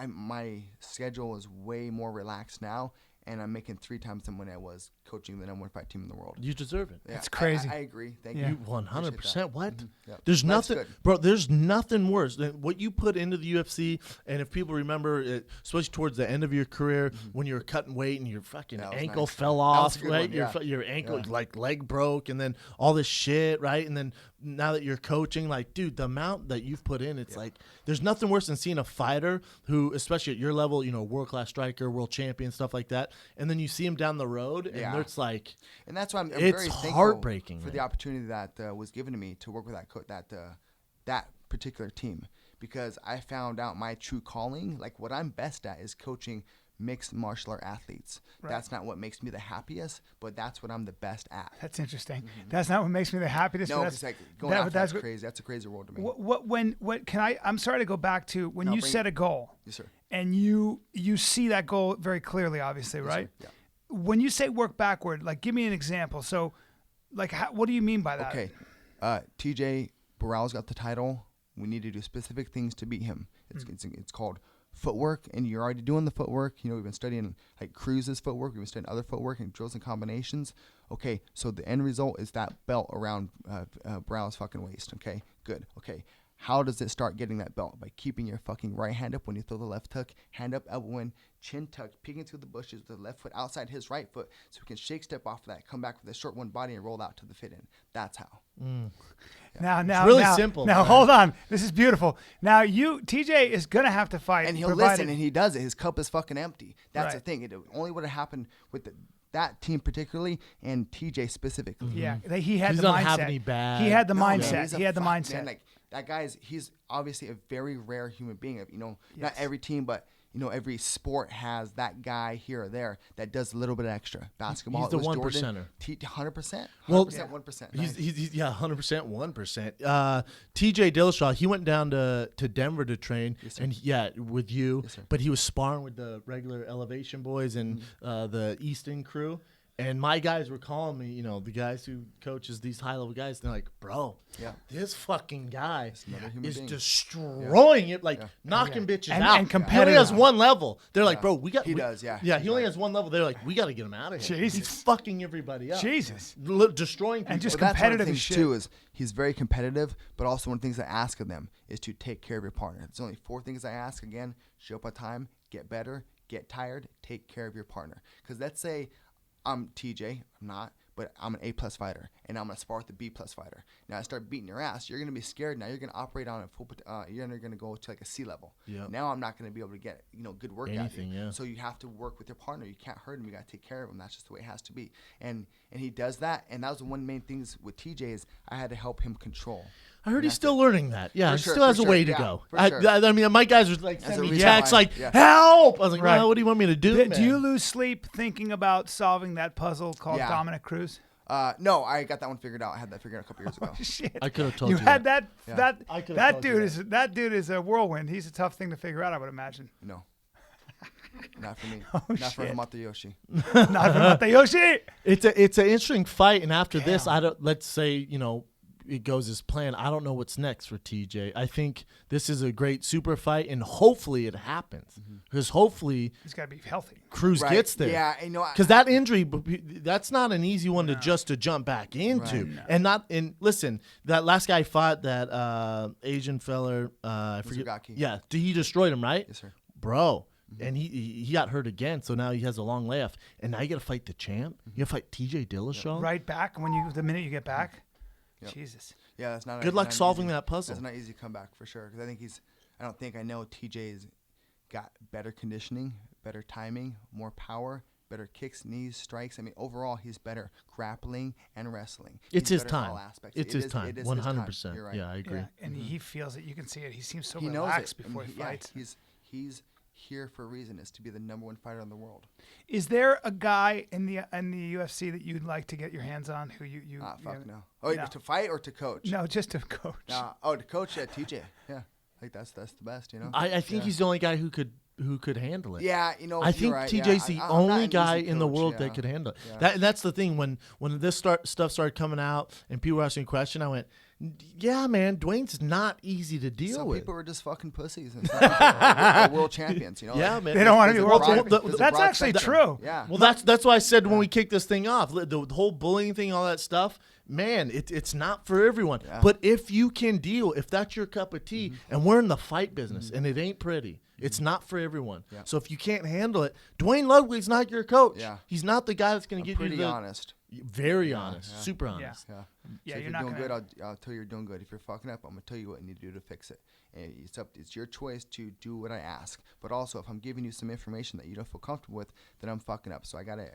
my schedule is way more relaxed now, and I'm making 3 times than when I was coaching the #1 fight team in the world. You deserve it. Yeah, That's crazy. I agree. Thank Yeah. you. 100%. What? Yep. There's That's nothing, good. bro. There's nothing worse than what you put into the UFC. And if people remember, especially towards the end of your career, when you were cutting weight and your fucking That was ankle nice. fell That was off, a good right? one, Your ankle, Yeah. like leg broke, and then all this shit, right? And then now that you're coaching, like, dude, the amount that you've put in, it's like there's nothing worse than seeing a fighter who, especially at your level, you know, world class striker, world champion, stuff like that, and then you see him down the road, and it's like. And that's why I'm It's very thankful heartbreaking, for man. the opportunity that was given to me to work with that particular team, because I found out my true calling. Like what I'm best at is coaching mixed martial art athletes. Right. That's not what makes me the happiest, but that's what I'm the best at. That's interesting. That's not what makes me the happiest. No, but it's that's, like going after that's crazy. That's a crazy world to me. What can I? I'm sorry to go back to when you set a goal. Yes, sir. And you see that goal very clearly, obviously, Yes, right? sir. Yeah. When you say work backward, like give me an example. So, like, what do you mean by that? Okay, TJ Burrell's got the title. We need to do specific things to beat him. It's called footwork, and you're already doing the footwork. You know, we've been studying like Cruz's footwork. We've been studying other footwork and drills and combinations. Okay, so the end result is that belt around Burrell's fucking waist. Okay, good. Okay, how does it start getting that belt? By keeping your fucking right hand up when you throw the left hook, hand up, elbow in, chin tucked, peeking through the bushes with the left foot outside his right foot, so we can shake step off of that, come back with a short one body, and roll out to the fit in. That's how. Now, It's really simple. Now, man. hold on. This is beautiful. Now, TJ is gonna have to fight, And he'll provided- listen, and he does it. His cup is fucking empty. That's the Right. thing. It only would have happened with that team particularly, and TJ specifically. Yeah, he had He the doesn't mindset. have any bad- He had the No, man, mindset. he's a He had the fuck, mindset. Man, like that he's obviously a very rare human being. You know, not Yes. every team, but you know, every sport has that guy here or there that does a little bit extra. Basketball, He's the it was 1%er. 100%. Well, 1%. He's 100%, 1%. TJ Dillashaw, he went down to Denver to train, Yes, sir. and with you, Yes, sir. but he was sparring with the regular Elevation boys and the Easton crew. And my guys were calling me, you know, the guys who coaches these high-level guys, they're like, bro, this fucking guy another human is being. destroying it, like knocking bitches And- out. and He competitive. only has one level. They're like, bro, we got. He does, yeah. Yeah, he He's only right. has one level. They're like, we got to get him out of here. Jesus. He's fucking everybody up. Jesus. Destroying people. And just Well, that's one of the competitive as things shit. too. Is he's very competitive, but also one of the things I ask of them is to take care of your partner. There's only 4 things I ask. Again, show up on time, get better, get tired, take care of your partner. Because let's say I'm TJ, I'm not, but I'm an A+ fighter, and I'm gonna spar with a B+ fighter. Now I start beating your ass. You're gonna be scared. Now you're gonna operate on a full. You're gonna go to like a C level. Yep. Now I'm not gonna be able to get good work out of you. Yeah. So you have to work with your partner. You can't hurt him. You gotta take care of him. That's just the way it has to be. And he does that. And that was one main things with TJ is I had to help him control. I heard he's still learning that. Yeah, he still has a way to go. Sure. I mean, my guys were like sending me texts like, yeah. help! I was like, Right. well, what do you want me to do, man? Do you lose sleep thinking about solving that puzzle called Yeah. Dominic Cruz? No, I got that one figured out. I had that figured out a couple years ago. Shit. I could have told you. had that. that. Yeah. I could've That told you dude that dude is a whirlwind. He's a tough thing to figure out, I would imagine. No. Not for me. Oh, Not for shit. Hamato Yoshi. Not for Matayoshi. It's an interesting fight, and after this, let's say it goes as planned. I don't know what's next for TJ. I think this is a great super fight, and hopefully it happens because hopefully He's got to be healthy. Cruz gets there. Yeah, Because that injury, that's not an easy one to jump back into. Right. And listen, that last guy fought that Asian fella, I forget. Mizugaki. Yeah, he destroyed him, right? Yes, sir. Bro. And he got hurt again, so now he has a long layoff. And now you got to fight the champ. You got to fight TJ Dillashaw. Right back the minute you get back. Yep. Jesus. Yeah, that's not. Good luck not solving easy. that puzzle. That's not easy to come back for sure. Because I know TJ's got better conditioning, better timing, more power, better kicks, knees, strikes. I mean, overall, he's better grappling and wrestling. It's He's his better in time. all aspects. It's It his is- time. it is 100%. You're right. Yeah, I agree. Yeah, and he feels it. You can see it. He seems so He knows relaxed it. before he fights. He's here for a reason. Is to be the #1 fighter in the world. Is there a guy in the UFC that you'd like to get your hands on? Who you? Fuck no. Oh, No. to fight or to coach? No, just to coach. To coach, TJ. Yeah, like that's the best. I think he's the only guy who could handle it. Yeah, I think you're right. TJ's the I'm not only an guy easy in the coach, world yeah. that could handle it. Yeah. That's the thing. When this stuff started coming out and people were asking questions, I went, yeah, man, Duane's not easy to deal Some with. people are just fucking pussies. And some people are world champions. Yeah, man. They don't want to be There's a world broad- champions. there's a That's broad actually spectrum. true. Yeah. Well, that's why I said when we kicked this thing off, the whole bullying thing, all that stuff, man, it's not for everyone. Yeah. But if you can deal, if that's your cup of tea, and we're in the fight business, and it ain't pretty, it's not for everyone. Yeah. So if you can't handle it, Duane Ludwig's not your coach. Yeah. He's not the guy that's going to give you pretty the honest. Very honest, yeah. super Yeah. honest. Yeah. Yeah, So if you're not doing gonna- good, I'll tell you you're doing good. If you're fucking up, I'm gonna tell you what you need to do to fix it. And it's your choice to do what I ask. But also, if I'm giving you some information that you don't feel comfortable with, then I'm fucking up. So I gotta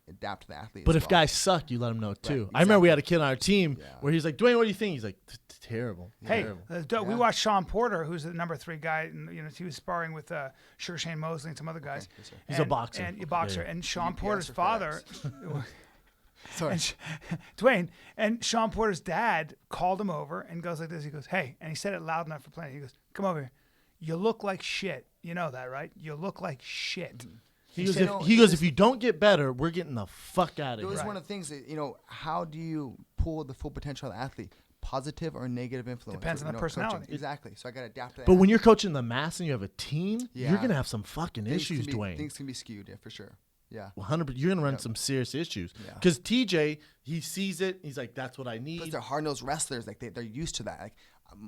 adapt to the athlete. But as if well. guys suck, you let them know too. Right, I remember we had a exactly. kid on our team Yeah. where he's like, Duane, what do you think? He's like, terrible. Hey, Terrible. we watched Sean Porter, who's the #3 guy, and he was sparring with Sugar Shane Mosley and some other guys. Yes, sir. He's a boxer. And a boxer. Yeah. And Sean UPS Porter's or father, Sorry. and Duane, and Sean Porter's dad called him over and goes like this. He goes, "Hey," and he said it loud enough for playing. He goes, "Come over here. You look like shit. You know that, right? You look like shit." Mm-hmm. He goes, said, if you don't get better, we're getting the fuck out of It here. was one of the things that how do you pull the full potential of the athlete? Positive or negative influence? Depends on the personality. Coaching. Exactly. So I gotta adapt to that. But when you're coaching the mass and you have a team, Yeah. you're gonna have some fucking Things issues, can be, Duane. Things can be skewed, yeah, for sure. Yeah. 100%. You're gonna run Yep. some serious issues. Yeah. Because TJ, he sees it. He's like, "That's what I Plus, need." they're hard-nosed wrestlers. Like they're used to that. Like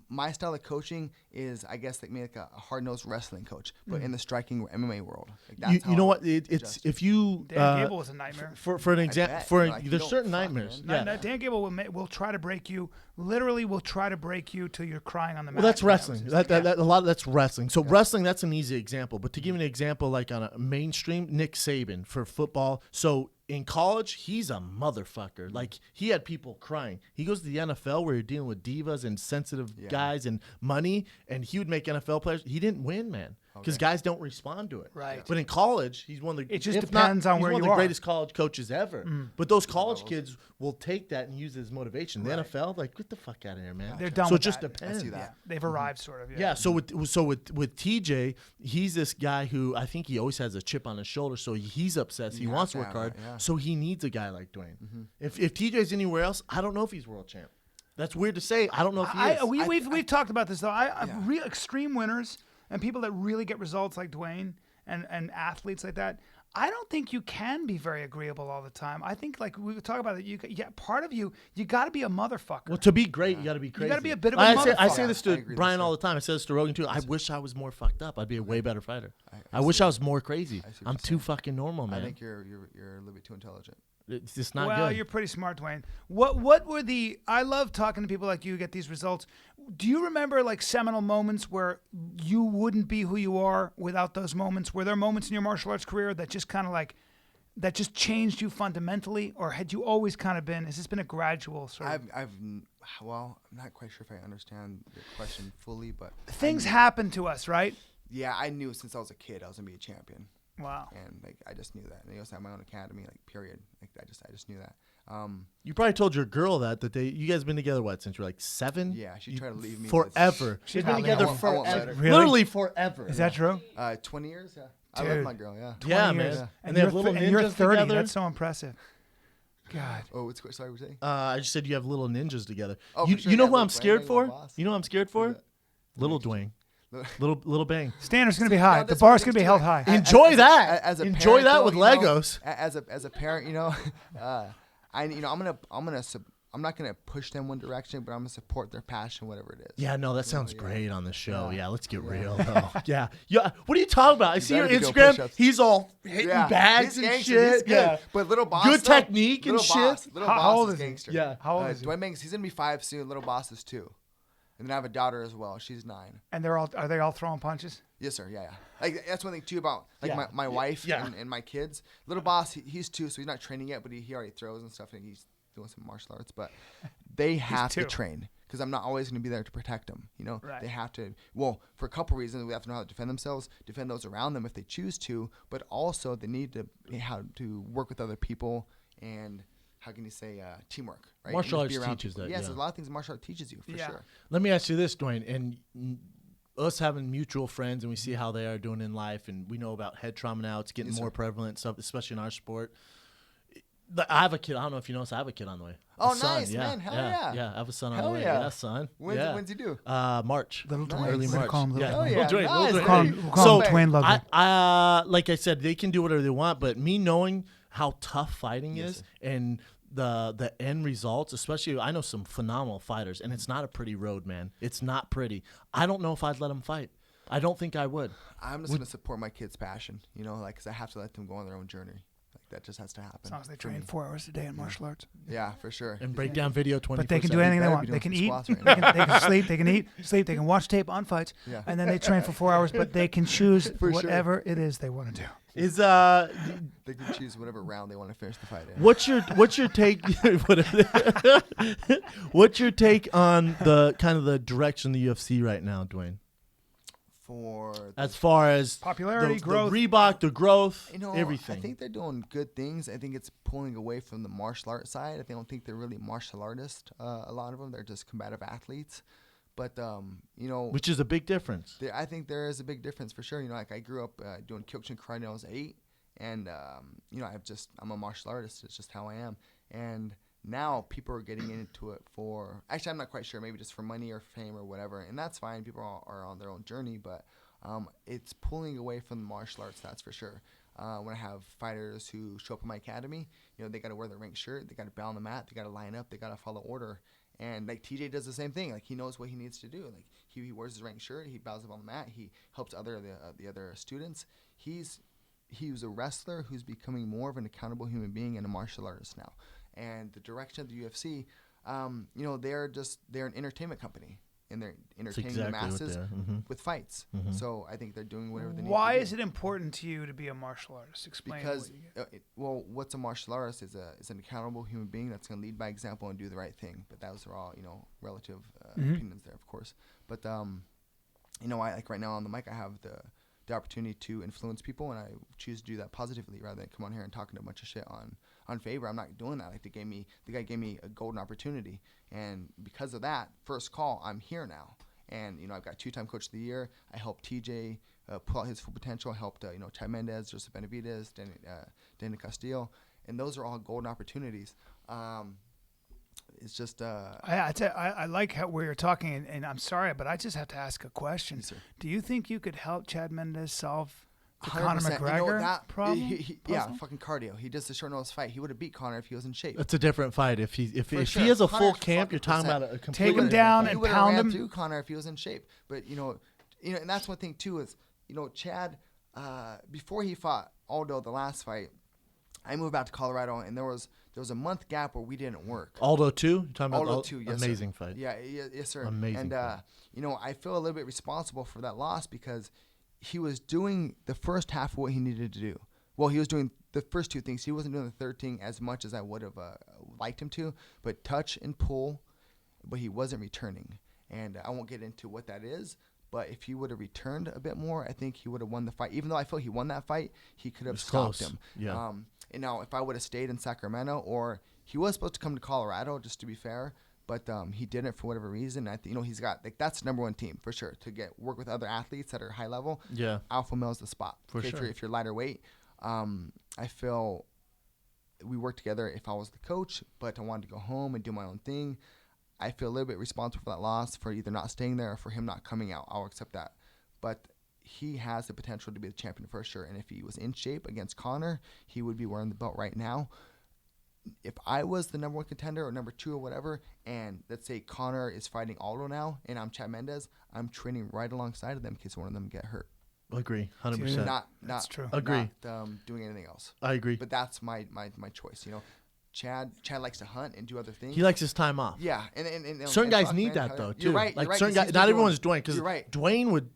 my style of coaching is, I guess, like a hard-nosed wrestling coach, but in the striking MMA world. Like that's You know how what? I'm It's adjusting. if you Dan Gable was a nightmare. for an example bet, for you know, like, you there's don't certain fuck, nightmares. man. Yeah. Dan Gable will try to break you. Literally, will try to break you till you're crying on the mat. Well, that's You know, wrestling. it's just- That a lot of that's wrestling. So wrestling, that's an easy example. But to give you an example, like on a mainstream, Nick Saban for football. So in college, he's a motherfucker. Like he had people crying. He goes to the NFL where you're dealing with divas and sensitive guys and money, and he would make NFL players. He didn't win, man, because guys don't respond to it. Right. But in college, he's one of the. It just if not, depends on he's where one of you the are. greatest college coaches ever. But those college kids will take that and use it as motivation. The NFL, like, get the fuck out of here, man. They're done So with it just that. depends. I see that. Yeah, they've arrived, sort of. Yeah, so with TJ, he's this guy who I think he always has a chip on his shoulder, so he's obsessed. He You wants have to to work have hard, that, yeah. so he needs a guy like Duane. If TJ's anywhere else, I don't know if he's world champ. That's weird to say. I don't know if he is. We've talked about this though. Real extreme winners and people that really get results like Duane and athletes like that. I don't think you can be very agreeable all the time. I think, like we were talking about it, part of you got to be a motherfucker. Well, to be great, you got to be crazy. You got to be a bit of a I motherfucker. say this to I agree Bryan with all the time. I say this to Rogan too. I wish I was more fucked up. I'd be a way better fighter. I wish I was more crazy. I'm too fucking normal, man. I think you're a little bit too intelligent. It's just not well, good. you're pretty smart, Duane. What were I love talking to people like you, get these results. Do you remember like seminal moments where you wouldn't be who you are without those moments? Were there moments in your martial arts career that just kind of like, that just changed you fundamentally? Or had you always kind of been, has this been a gradual sort of? Well, I'm not quite sure if I understand the question fully, but. Things happen to us, right? Yeah, I knew since I was a kid I was going to be a champion. Wow. And like I just knew that. And I also had my own academy, like period. Like I just knew that. You probably told your girl that you guys been together since you were like 7? Yeah, she tried to leave me forever. She's been together I won't let forever. her. Really? Literally forever. Is that true? 20 years, yeah. Dude. I love my girl, yeah. Yeah, 20 man. years. And they have little and you're ninjas 30. together. That's so impressive. God. Oh, sorry, what were you saying? I just said you have little ninjas together. Oh, you for sure, you know yeah, who little I'm scared Bang, for? little boss. You know who I'm scared for? Who's that? Little Dwayne. Little Bang. Standard's going to be high. No, The that's bar's what going to be it is, held too. high. Enjoy that. As a Enjoy parent, that though, with you know, Legos. As a parent, you know, I'm not gonna push them one direction, but I'm gonna support their passion, whatever it is. Yeah, no, that sounds yeah. great on the show. Yeah. Yeah, let's get real though. Yeah. What are you talking about? I see your better be doing Instagram. push-ups. He's all hitting bags he's and gangster, shit. he's good. Yeah. But little boss, Good though, technique and little boss, shit. Little How boss old is is he? gangster. Yeah. How old is he? Duane Banks, he's gonna be 5 soon. Little boss is 2, and then I have a daughter as well. She's 9. And are they all throwing punches? Yes, sir. Yeah. Like that's one thing too about like Yeah. my wife Yeah. and my kids. Little boss, he's 2, so he's not training yet, but he already throws and stuff, and he's doing some martial arts. But they have to 2. train because I'm not always going to be there to protect them. You know, Right. they have to. Well, for a couple reasons, we have to know how to defend themselves, defend those around them if they choose to, but also they need to how to work with other people and. How can you say teamwork? Right? Martial And just be arts around teaches people. that, Yes, yeah. there's a lot of things martial art teaches you for Yeah. sure. Let me ask you this, Duane, and us having mutual friends and we see how they are doing in life, and we know about head trauma now. It's getting Yes, more sir. prevalent, stuff, especially in our sport. I have a kid. I don't know if you noticed. I have a kid on the way. Oh, A son, nice, man. Hell yeah. Yeah, I have a son on Hell the way. yeah. Yeah, son. When's he do? March. Little Dwayne. Early We're gonna March. call him Little Yeah. Oh, Dwayne. yeah. Little Dwayne, Nice. Little We'll Dwayne. call him, we'll call him So, Duane Ludwig. Like I said, they can do whatever they want, but me knowing how tough fighting Yes, is sir. and the end results, especially I know some phenomenal fighters, and it's not a pretty road, man. It's not pretty. I don't know if I'd let them fight. I don't think I would. I'm just going to support my kids' passion, you know, like, because I have to let them go on their own journey. Like, that just has to happen. As long as they for train me. 4 hours a day in martial arts. Yeah, for sure. And break down video 24/7. But they can do anything they better want. be They doing can some eat, squats they right now. can sleep, they can eat, sleep, they can watch tape on fights, Yeah. and then they train for 4 hours, but they can choose For sure. whatever it is they want to do. Is They can choose whatever round they want to finish the fight in. what's your take? What's your take on the kind of the direction the UFC right now, Duane? For As far as Popularity, the growth. Reebok, the growth, you know, everything. I think they're doing good things. I think it's pulling away from the martial art side. I don't think they're really martial artists. A lot of them, they're just combative athletes. But you know, which is a big difference. I think there is a big difference for sure. You know, like I grew up doing Kyokushin karate when I was 8, and you know, I'm a martial artist. It's just how I am. And now people are getting into it for, actually I'm not quite sure, maybe just for money or fame or whatever, and that's fine. People are on their own journey, but it's pulling away from the martial arts, that's for sure. When I have fighters who show up in my academy, you know, they got to wear their rank shirt, they got to bow on the mat, they got to line up, they got to follow order. And like TJ does the same thing. Like he knows what he needs to do. Like he wears his rank shirt, he bows up on the mat, he helps the other students. He was a wrestler who's becoming more of an accountable human being and a martial artist now. And the direction of the UFC, you know, they're an entertainment company, and they're entertaining exactly the what masses they are. Mhm. with fights. So I think they're doing whatever they need Why to do. is it important to you to be a martial artist? Explain. Because, what you get. well, what's a martial artist is an accountable human being that's going to lead by example and do the right thing. But those are all, you know, relative opinions there, of course. But, you know, I like right now on the mic, I have the opportunity to influence people, and I choose to do that positively rather than come on here and talking a bunch of shit on favor. I'm not doing that. Like the guy gave me a golden opportunity, and because of that first call, I'm here now. And you know, I've got 2-time coach of the year. I helped TJ pull out his full potential. I helped you know, Chad Mendez, Joseph Benavidez, Daniel Castillo, and those are all golden opportunities. It's just I like where you're talking, and I'm sorry, but I just have to ask a question. Yes, sir. Do you think you could help Chad Mendez solve Conor 100%. McGregor problem? Yeah, fucking cardio. He does the short notice fight. He would have beat Conor if he was in shape. It's a different fight. If he sure. has a full 100% camp, you're talking about a complete Take him different down fight. and He would have pound ran him. through Conor if he was in shape. But and that's one thing too is Chad before he fought Aldo the last fight, I moved back to Colorado and there was a month gap where we didn't work. Aldo 2? You're talking about Aldo 2, yes, amazing sir. fight. Yeah, yes, sir. Amazing And fight. I feel a little bit responsible for that loss because he was doing the first half of what he needed to do. Well, he was doing the first two things. He wasn't doing the third thing as much as I would have liked him to, but touch and pull, but he wasn't returning. And I won't get into what that is, but if he would have returned a bit more, I think he would have won the fight. Even though I feel he won that fight, he could have stopped him. Yeah. And now if I would have stayed in Sacramento, or he was supposed to come to Colorado, just to be fair, but he didn't for whatever reason. I think he's got that's the number one team for sure to work with other athletes that are high level. Yeah. Alpha male's the spot For sure. If you're lighter weight. I feel we work together if I was the coach, but I wanted to go home and do my own thing. I feel a little bit responsible for that loss, for either not staying there or for him not coming out. I'll accept that. But he has the potential to be the champion for sure. And if he was in shape against Conor, he would be wearing the belt right now. If I was the number one contender or number two or whatever, and let's say Conor is fighting Aldo now and I'm Chad Mendes, I'm training right alongside of them in case one of them get hurt. Agree. 100%. Dude, Not That's true. Agree. Not doing anything else. I agree. But that's my choice. Chad likes to hunt and do other things. He likes his time off. Yeah, and Certain guys fuck, need man, that though too. You're right. Like you're right, certain 'cause guys, he's not been everyone's doing- Duane because You're right. Duane would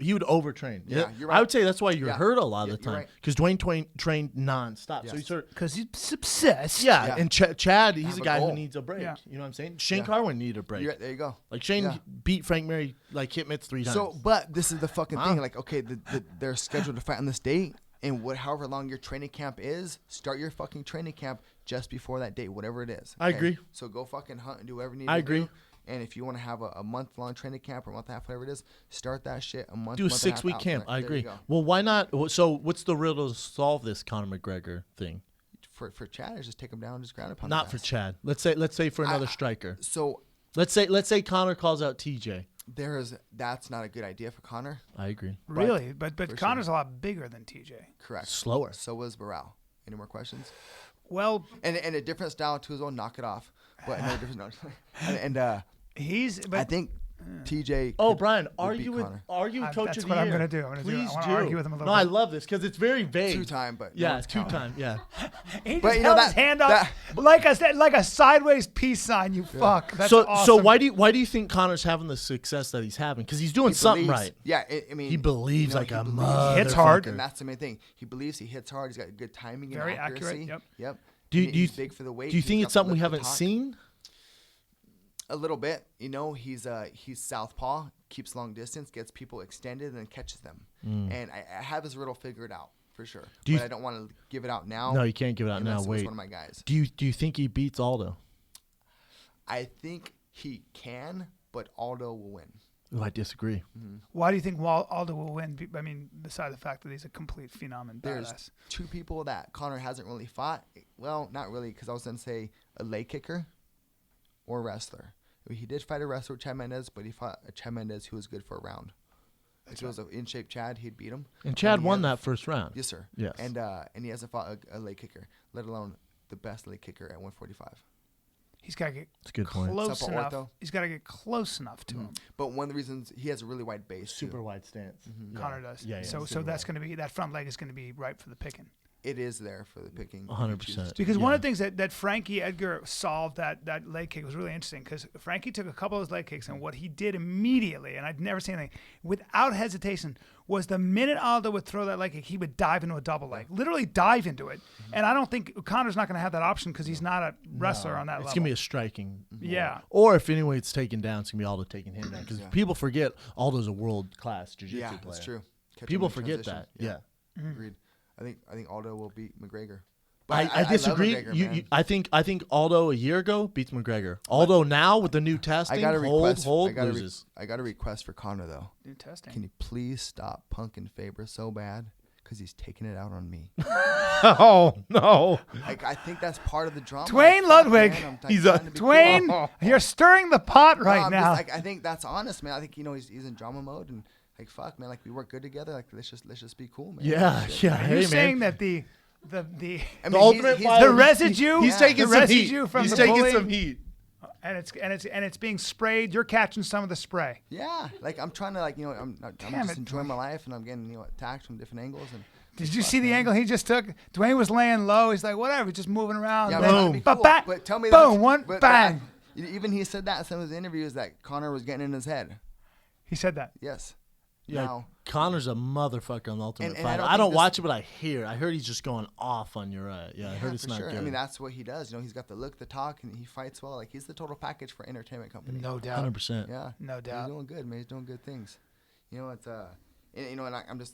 overtrain. Yeah, you're I right. would say that's why you're Yeah. hurt a lot of Yeah, the you're time right. because Duane trained nonstop. So Yes. he's hurt. Because he's obsessed. Yeah, Yeah. and Chad, he's Have a a guy who goal. needs a break. Yeah. You know what I'm saying? Shane Yeah. Carwin needed a break. There you go. Like Shane Yeah. beat Frank Mary like hit mitts 3 times. So, but this is the fucking Wow. thing. Like, okay, they're scheduled to fight on this date, and however long your training camp is, start your fucking training camp just before that date, whatever it is. I okay? agree. So go fucking hunt and do whatever you need I to agree. do. And if you want to have a month-long training camp or a month and a half, whatever it is, start that shit a month. do a month and half 6-week out. camp. I There agree. you go. Well, why not? So what's the riddle to solve this Conor McGregor thing? For Chad, is just take him down and just ground upon Not for Chad. Let's say for another striker. So Let's say Conor calls out TJ. that's not a good idea for Conor. I agree. Really? But For Conor's a lot bigger than TJ. Correct. Slower. So was Barral. Any more questions? Well, And a different style too as well. Knock it off. But another different. and he's. But I think TJ. Oh, could- Brian, would argue beat with Conor. Coach That's of the what I'm Year. gonna do. I'm gonna do it. I Please wanna do. argue with him a little No, I bit. love this because it's very vague. 2-time, but no Yeah, one's counting. 2-time. Yeah. he But just you know held his that- hand up like a sideways peace sign. You fuck. That's So awesome. why do you think Conor's having the success that he's having? Because he's doing He something believes- right. Yeah, I mean, He believes like he a believes. motherfucker. Hits hard. And that's the main thing. He believes he hits hard. He's got good timing and Very accurate, accuracy. yep. Do And you he's big for the weight. Do you He's think got it's the something we lip to haven't talk. seen? A little bit. He's southpaw, keeps long distance, gets people extended, and then catches them. And I have his riddle figured out for sure. Do you but I don't want to give it out now. No, you can't give it out now. unless it was Wait. one of my guys. Do you think he beats Aldo? I think he can, but Aldo will win. Oh, I disagree. Why do you think Aldo will win? I mean, besides the fact that he's a complete phenom and There's badass. two people that Conor hasn't really fought. Well, not really, because I was going to say a leg kicker or a wrestler. He did fight a wrestler with Chad Mendes, but he fought a Chad Mendes who was good for a round. If it was an in-shape Chad, he'd beat him. And Chad he won hasn't- that first round. Yes, sir. Yes. And he hasn't fought a leg kicker, let alone the best leg kicker at 145. He's got to get That's a good point. close Except for enough. ortho. He's got to get close enough to him. But one of the reasons he has a really wide base, too. Super wide stance. Yeah. Connor does. Yeah, yeah. So super that's wide. going to be that front leg is going to be ripe for the picking. It is there for the picking. if he 100%. chooses to. Because one of Yeah. the things that Frankie Edgar solved that leg kick was really interesting because Frankie took a couple of those leg kicks and what he did immediately, and I'd never seen anything, without hesitation, was the minute Aldo would throw that leg kick, he would dive into a double leg, literally dive into it. And I don't think Connor's not going to have that option because he's not a wrestler on that It's level. going to be a striking. Yeah. Or if anyway it's taken down, it's going to be Aldo taking him down. Because Yeah. people forget Aldo's a world-class jiu-jitsu Yeah, player. that's true. Catch him People in forget transition. that. Yeah. Agreed. I think Aldo will beat McGregor. I love disagree. McGregor, You, man. I think Aldo a year ago beats McGregor. Aldo now with the new testing, I got a request. loses. I got a request for Conor though. New testing. Can you please stop punking Faber so bad? Because he's taking it out on me. Oh no! Like I think that's part of the drama. Duane Like, fuck, Ludwig. man, I'm, like, He's a- trying to be Dwayne, cool. you're stirring the pot No, right I'm now. just, like, I think that's honest, man. I think he's in drama mode, and like fuck, man, like we work good together. Like let's just be cool, man. Yeah, yeah. Are Hey, you man. saying that the I mean, Ultimate he's Fighter- the residue, He's taking the some residue heat. from He's the taking bullying, some heat. and it's being sprayed. You're catching some of the spray. Yeah, like I'm trying to I'm Damn just it, enjoying Duane. my life, and I'm getting attacked from different angles. And Did you see the angle he just took? Duane was laying low. He's like, whatever, just moving around. yeah, Then- that'd be but cool. bang, But tell me boom, that, one, but bang. Even he said that in some of his interviews that Conor was getting in his head. He said that. Yes. Yeah, Now, Connor's a motherfucker on the Ultimate And I Fighter. don't I think don't this- watch it, but I heard he's just going off on your yeah, I heard it's for not sure. good. I mean, that's what he does. He's got the look, the talk, and he fights well. Like he's the total package for entertainment company. No doubt. 100%. Yeah. No doubt. He's doing good, man. He's doing good things. It's and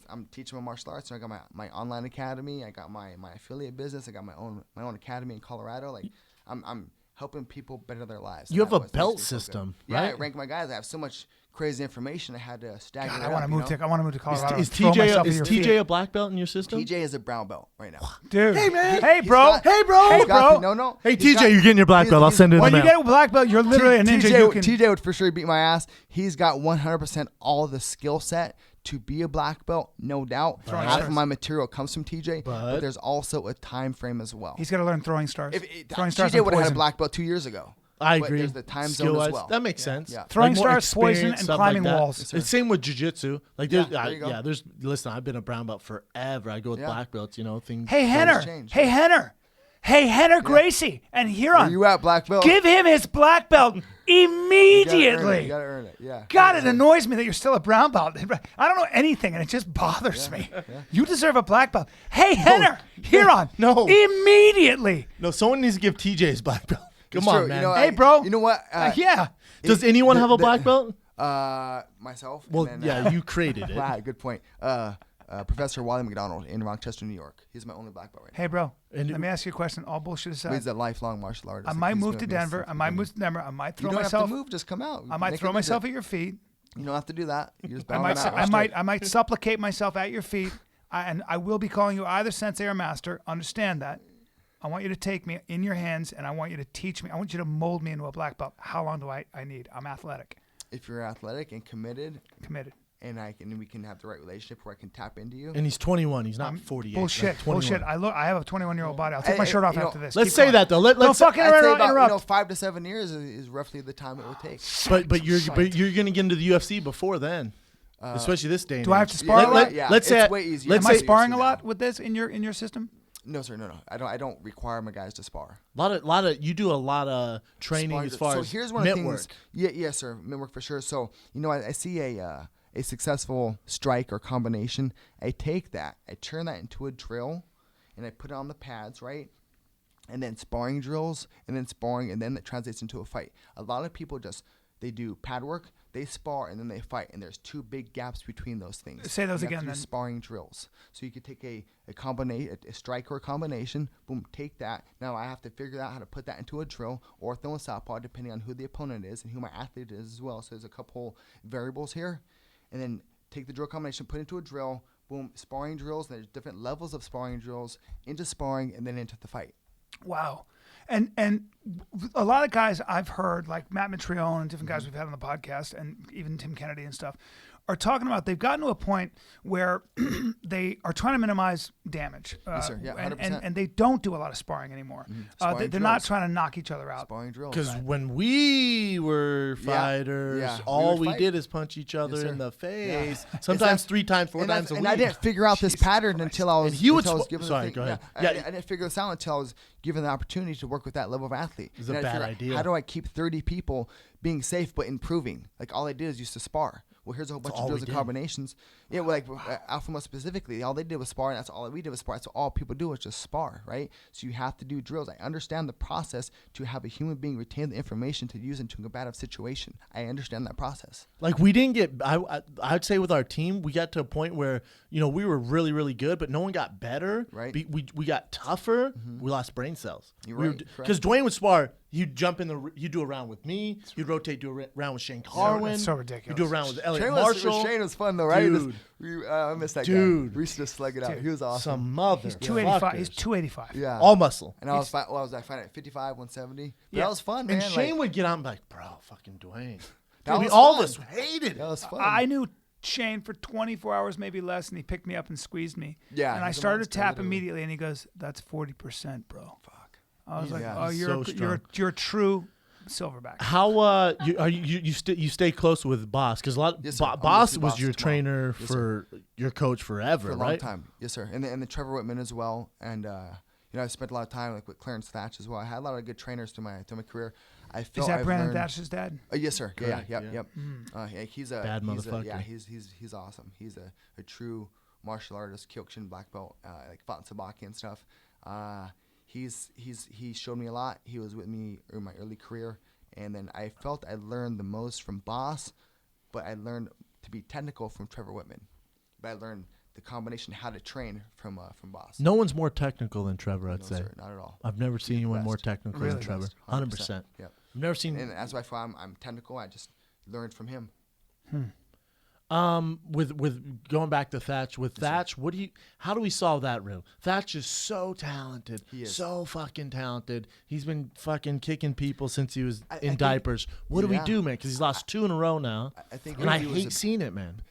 I'm teaching my martial arts. And I got my online academy. I got my affiliate business. I got my own academy in Colorado. Like I'm helping people better their lives. You And have a that makes me belt feel good. system, Yeah, I right? rank my guys. I have so much crazy information. I had to stagger God, it I want up, to move to. I want to move to Colorado. Is and throw myself at your TJ feet. a black belt in your system? TJ is a brown belt right now. Dude. Hey, man. Hey, He's bro. got- Hey, bro. Hey, He's got- bro. No. Hey, He's TJ, got- you're getting your black he's- belt. I'll he's- send it in the When you mail. get a black belt, you're literally a ninja. You can. TJ would for sure beat my ass. He's got 100% all the skill set to be a black belt, no doubt. Throwing Half stars. of my material comes from TJ, but But- there's also a time frame as well. He's got to learn throwing stars. Throwing stars TJ and would have had a poison. black belt 2 years ago. I But agree. there's the time zone Skill-wise, as well. That makes sense. Yeah. Throwing more stars, poison, experience, and stuff climbing like that. walls. Yes, sir. It's same with jiu-jitsu. Like Yeah, there's, there you go. listen, I've been a brown belt forever. I go with Yeah. black belts, things. Hey, Henner. change. Hey, Henner. Hey, Henner Gracie and Where Huron. you at, black belt? Give him his black belt immediately. You gotta earn it. Yeah. God, it annoys me that you're still a brown belt. I don't know anything, and it just bothers me. You deserve a black belt. Hey, Henner, Huron, No. immediately. No, someone needs to give TJ his black belt. Come It's on, true. man. Hey, bro. You know what? Yeah. Does anyone have a black belt? Myself. Well, and then, yeah, you created it. Wow, good point. Professor Wally McDonald in Rochester, New York. He's my only black belt right now. Hey, bro. And Let me ask you a question. All bullshit He's aside. a lifelong martial artist. I Like, might he's move gonna to be a Denver. super I might good move to Denver. I might You throw don't myself. have to move. Just come out. I might Make throw a visit. myself at your feet. You don't have to do that. You just I bow might, them out. I might supplicate myself at your feet, and I will be calling you either sensei or master. Understand that. I want you to take me in your hands, and I want you to teach me. I want you to mold me into a black belt. How long do I need? I'm athletic, If you're athletic and committed, committed. and we can have the right relationship where I can tap into you. And he's 21. He's not 48. Bullshit. Like 21. Bullshit. I have a 21-year-old body. I'll take my Hey, shirt off you know, after this. Let's Keep say going. that though. Don't Let's fucking I'd say interrupt. about 5 to 7 years is roughly the time it would take. but you're gonna get into the UFC before then, especially this day. and do I have age. to spar a lot? Yeah, let's it's say way easier. let's Am I say sparring a now. lot with this in your system? No, sir. No. I don't require my guys to spar. lot of you do a lot of training Sparring- as far so as here's one mitt of the work. things. Yes, sir. Mitt work for sure. So I see a successful strike or combination. I take that, I turn that into a drill, and I put it on the pads, right? And then sparring drills, and then sparring, and then that translates into a fight. A lot of people they do pad work, they spar, and then they fight, and there's two big gaps between those things. Say those You have again, to do then. sparring drills. So you could take a strike or a combination, boom, take that. Now I have to figure out how to put that into a drill or throw a southpaw, depending on who the opponent is and who my athlete is as well. So there's a couple variables here. And then take the drill combination, put it into a drill, boom, sparring drills. There's different levels of sparring drills, into sparring, and then into the fight. Wow. And a lot of guys I've heard, like Matt Mitrione and different guys we've had on the podcast, and even Tim Kennedy and stuff, are talking about they've gotten to a point where they are trying to minimize damage. Yes, sir. Yeah, 100%. and they don't do a lot of sparring anymore. Sparring They're not drills. trying to knock each other out. Sparring drills. Because when we were Yeah, fighters, yeah, we all would we fight. did is punch each other sir. in the face. Yeah. Sometimes Exact- 3 times, 4 times a week. And I didn't figure out this Jesus pattern Christ. until I was, And he would until I was sw- given sorry, the thing. go ahead. Yeah, Yeah. I didn't figure this out until I was given the opportunity to work with that level of athlete. It's a And I bad figured out, idea. How do I keep 30 people being safe but improving? Like all I did is used to spar. Well, here's a whole bunch all of drills we and did. combinations. Yeah, well, like Alpha Male specifically, all they did was spar, and that's all we did was spar. So all people do is just spar, right? So you have to do drills. I understand the process to have a human being retain the information to use into a combative situation. I understand that process. Like we didn't get. I'd say with our team, we got to a point where we were really really good, but no one got better. Right. We got tougher. We lost brain cells. You're right, Because correct. Duane would spar. You'd jump in you do a round with me. You'd rotate, do a round with Shane Carwin. That's so ridiculous. You do a round with Elliot Shane Marshall. was fun though, right? Dude. I miss that guy. Dude. We used to just slug it out. He was awesome. Some mother. He's 285. He's 285. Yeah. All muscle. And I was fighting at 55, 170. But Yeah. that was fun, man. And Shane like, would get on and be like, bro, fucking Duane. That Dude, was all of fun. us hated it. that was fun. I knew chain for 24 hours, maybe less, and he picked me up and squeezed me. Yeah, And I he's a started to monster, tap literally. immediately, and he goes, "That's 40%, bro." Fuck. I was like, Yeah, "Oh, he's you're so you're a true silverback." How you stay close with Boss because a lot Yes, sir. I'm gonna Boss see was Boss your tomorrow. trainer Yes, for your coach forever, For a right? long time. Yes, sir. And then Trevor Whitman as well. And I spent a lot of time like with Clarence Thatch as well. I had a lot of good trainers through my career. I felt Is that I've Brandon learned, Thatch's dad? Yes, sir. Yeah, Correct, yep. yeah. Yeah, he's a Bad motherfucker. Yeah, he's awesome. He's a true martial artist, Kyokushin black belt, like fought in Sabaki and stuff. He showed me a lot. He was with me in my early career, and then I felt I learned the most from Boss, but I learned to be technical from Trevor Whitman. But I learned the combination how to train from Boss. No one's more technical than Trevor, I'd No, say. sir, not at all. I've never seen He's the anyone more best. technical Really? than Trevor. 100%. Yep. I've never seen. And that's why I'm technical. I just learned from him. With going back to Thatch, Thatch, how do we solve that riddle? Thatch is so talented. He is. So fucking talented. He's been fucking kicking people since he was I in think- diapers. What do we yeah. do, man? Because he's lost 2 in a row now. I think and I he was hate seeing it, man.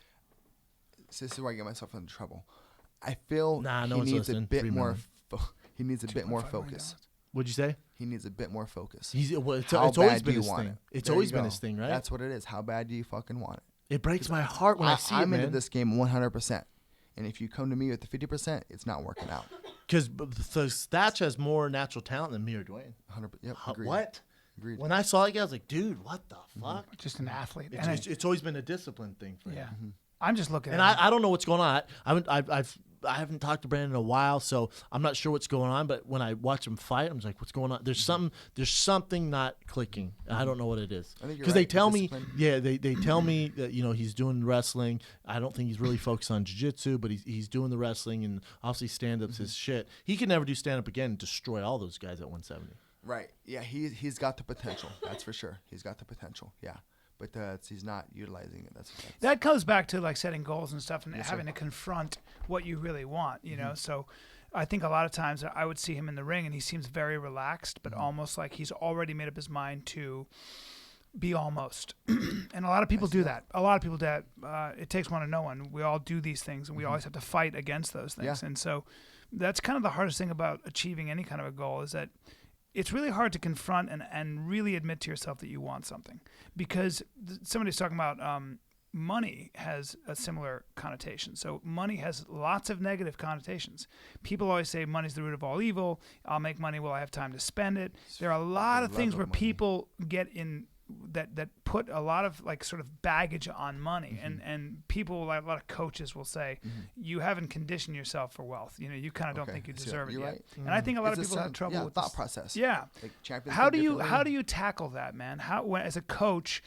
So this is where I get myself into trouble. I feel Nah, no he one's needs a listening. bit 3 more. million. He needs a bit more $2.5 million. focus. What'd you say? He needs a bit more focus. It's How always bad do been you his want thing. it? It's There always you been go. his thing, right? That's what it is. How bad do you fucking want it? It breaks my heart when I see it, I'm into man. this game 100%. And if you come to me with the 50%, it's not working out. Because Thatch has more natural talent than me or Dwayne. 100%. Yep. Agreed. What? Agreed. When I saw it, I was like, dude, what the fuck? Just an athlete. It's, And it's always been a discipline thing for him. yeah. I'm just looking And at I don't know what's going on. I haven't talked to Brandon in a while, so I'm not sure what's going on. But when I watch him fight, I'm just like, what's going on? There's something not clicking. I don't know what it is. I think you're Because they right. tell me, Discipline. they tell me that he's doing wrestling. I don't think he's really focused on jiu-jitsu, but he's doing the wrestling, and obviously stand-up's his shit. He can never do stand-up again and destroy all those guys at 170. Right. Yeah, he's got the potential. That's for sure. He's got the potential. Yeah. But he's not utilizing it. That's that goes back to like setting goals and stuff and Yes, having sir. to confront what you really want, you know? So I think a lot of times I would see him in the ring and he seems very relaxed, but almost like he's already made up his mind to be almost. And a lot of people do that. A lot of people do that. It takes one to know one. We all do these things and we always have to fight against those things. Yeah. And so that's kind of the hardest thing about achieving any kind of a goal is that it's really hard to confront and really admit to yourself that you want something because somebody's talking about money has a similar connotation. So money has lots of negative connotations. People always say money's the root of all evil. I'll make money while I have time to spend it. There are a lot of love things of where money. people get in that put a lot of like sort of baggage on money and people like a lot of coaches will say you haven't conditioned yourself for wealth. You kind of don't think you I see. deserve it You're yet. right. And I think a lot It's of people have certain- trouble with thought this process. Yeah. Like champions How think do differently. you tackle that, man? As a coach,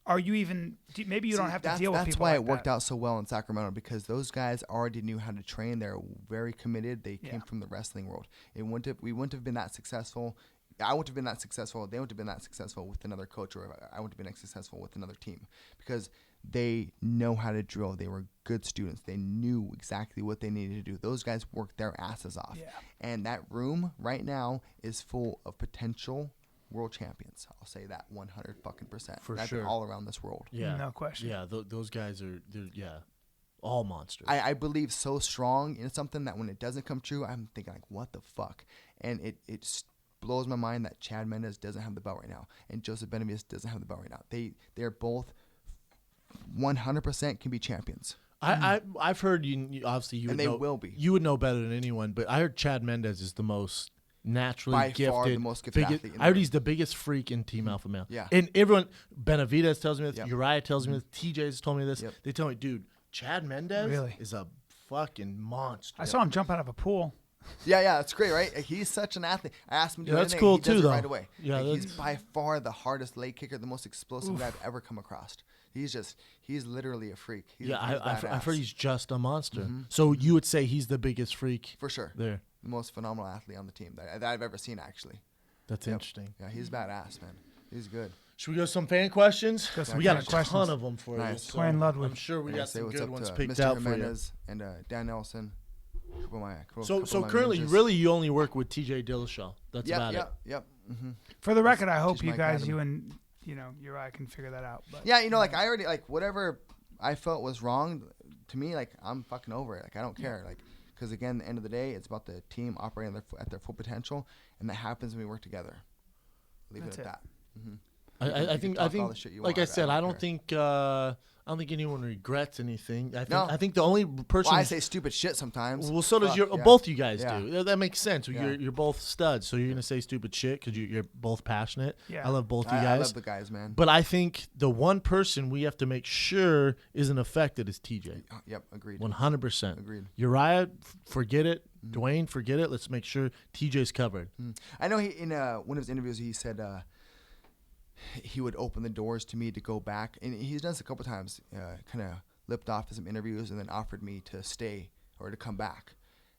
are you even maybe you don't See, have to that's- deal with That's people why like it worked that. out so well in Sacramento because those guys already knew how to train. They're very committed. They Yeah. came from the wrestling world. We wouldn't have been that successful. I wouldn't have been that successful. They wouldn't have been that successful with another coach, or I wouldn't have been successful with another team because they know how to drill. They were good students. They knew exactly what they needed to do. Those guys worked their asses off. Yeah. And that room right now is full of potential world champions. I'll say that 100% For That's sure. all around this world. Yeah, No question. Yeah, those guys are all monsters. I believe so strong in something that when it doesn't come true, I'm thinking like, what the fuck? And it just blows my mind that Chad Mendes doesn't have the belt right now, and Joseph Benavidez doesn't have the belt right now. They're both 100% can be champions. I've heard you obviously you And would they know, will be. You would know better than anyone, but I heard Chad Mendes is the most naturally By gifted, far the most gifted biggest- athlete in I heard the he's the biggest freak in Team Alpha Male. Yeah. And everyone, Benavidez tells me this, Yep. Uriah tells me this, TJ's told me this. Yep. They tell me, dude, Chad Mendes Really? is a fucking monster. I saw him jump out of a pool. Yeah, that's great, right? He's such an athlete. I asked him to do Yeah, that's anything, cool he does too, it though. right away. Yeah, Like, he's that's- by far the hardest leg kicker, the most explosive guy I've ever come across. He's literally a freak. He's I've heard badass. he's just a monster. So you would say he's the biggest freak for sure there. the most phenomenal athlete on the team that I've ever seen, actually. That's Yep. interesting. Yeah, he's badass, man. He's good. Should we go to some fan questions? Go some We got fan a questions. ton of them for Nice. you. Duane Ludwig. I'm sure we And I got say some what's good up ones to picked Mr. out for you. Jimenez and Dan Nelson. So currently, you only work with TJ Dillashaw. That's about it. Yep. Mm-hmm. For the record, I hope Teach you my guys, academy. you and Uriah can figure that out. But Yeah, like I already like whatever I felt was wrong, to me, like, I'm fucking over it. Like, I don't care. Like, because again, at the end of the day, it's about the team operating at their full potential, and that happens when we work together. Leave it at that. Mm-hmm. I think, like I said, I don't think anyone regrets anything. I think the only person. Well, I say stupid shit sometimes. Well, so does both you guys do. That makes sense. You're both studs, so you're gonna say stupid shit because you're both passionate. Yeah. I love both you guys. I love the guys, man. But I think the one person we have to make sure isn't affected is TJ. Yep, agreed. 100%. Agreed. Uriah, forget it. Duane, forget it. Let's make sure TJ's covered. I know he in one of his interviews he said. He would open the doors to me to go back, and he's done this a couple times. Kind of lipped off some interviews, and then offered me to stay or to come back.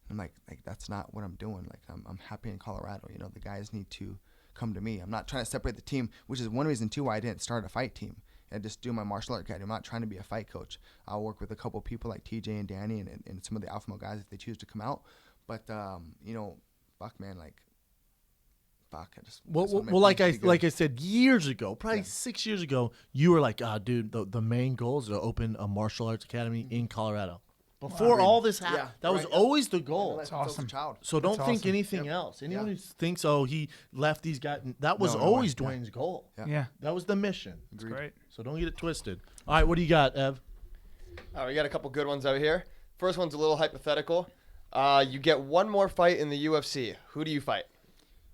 I'm like that's not what I'm doing. Like I'm happy in Colorado. You know, the guys need to come to me. I'm not trying to separate the team, which is one reason too why I didn't start a fight team. I just do my martial art academy. I'm not trying to be a fight coach. I'll work with a couple people like TJ and Danny and some of the alpha male guys if they choose to come out. But you know, fuck man, like. Fuck, like I said years ago, probably 6 years ago, you were like, dude, the main goal is to open a martial arts academy in Colorado. Before all this happened, that was always the goal. That's awesome. So don't think anything else. Anyone who thinks, he left these guys, that was always Duane's goal. Yeah. That was the mission. That's great. So don't get it twisted. All right, what do you got, Ev? All right, we got a couple good ones out here. First one's a little hypothetical. You get one more fight in the UFC. Who do you fight?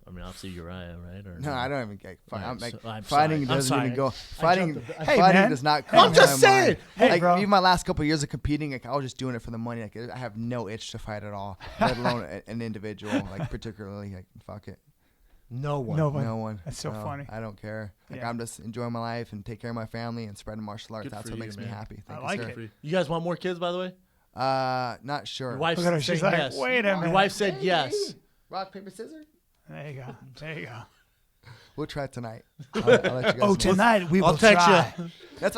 I mean, obviously Uriah, right? Or no, I don't even get fight. Fighting doesn't even go. Fighting does not come. I'm just saying. Hey, bro. Even my last couple of years of competing, like, I was just doing it for the money. Like, I have no itch to fight at all, let alone an individual. Like, particularly, like, fuck it. No one. No one. That's so funny. I don't care. Like, I'm just enjoying my life and take care of my family and spreading martial arts. That's what makes me happy. I like it. You guys want more kids, by the way? Not sure. Your wife said she's yes. Like, wait a minute. Your wife said yes. Rock, paper, scissors. There you go. We'll try tonight. I'll let you guys know. Tonight we will try.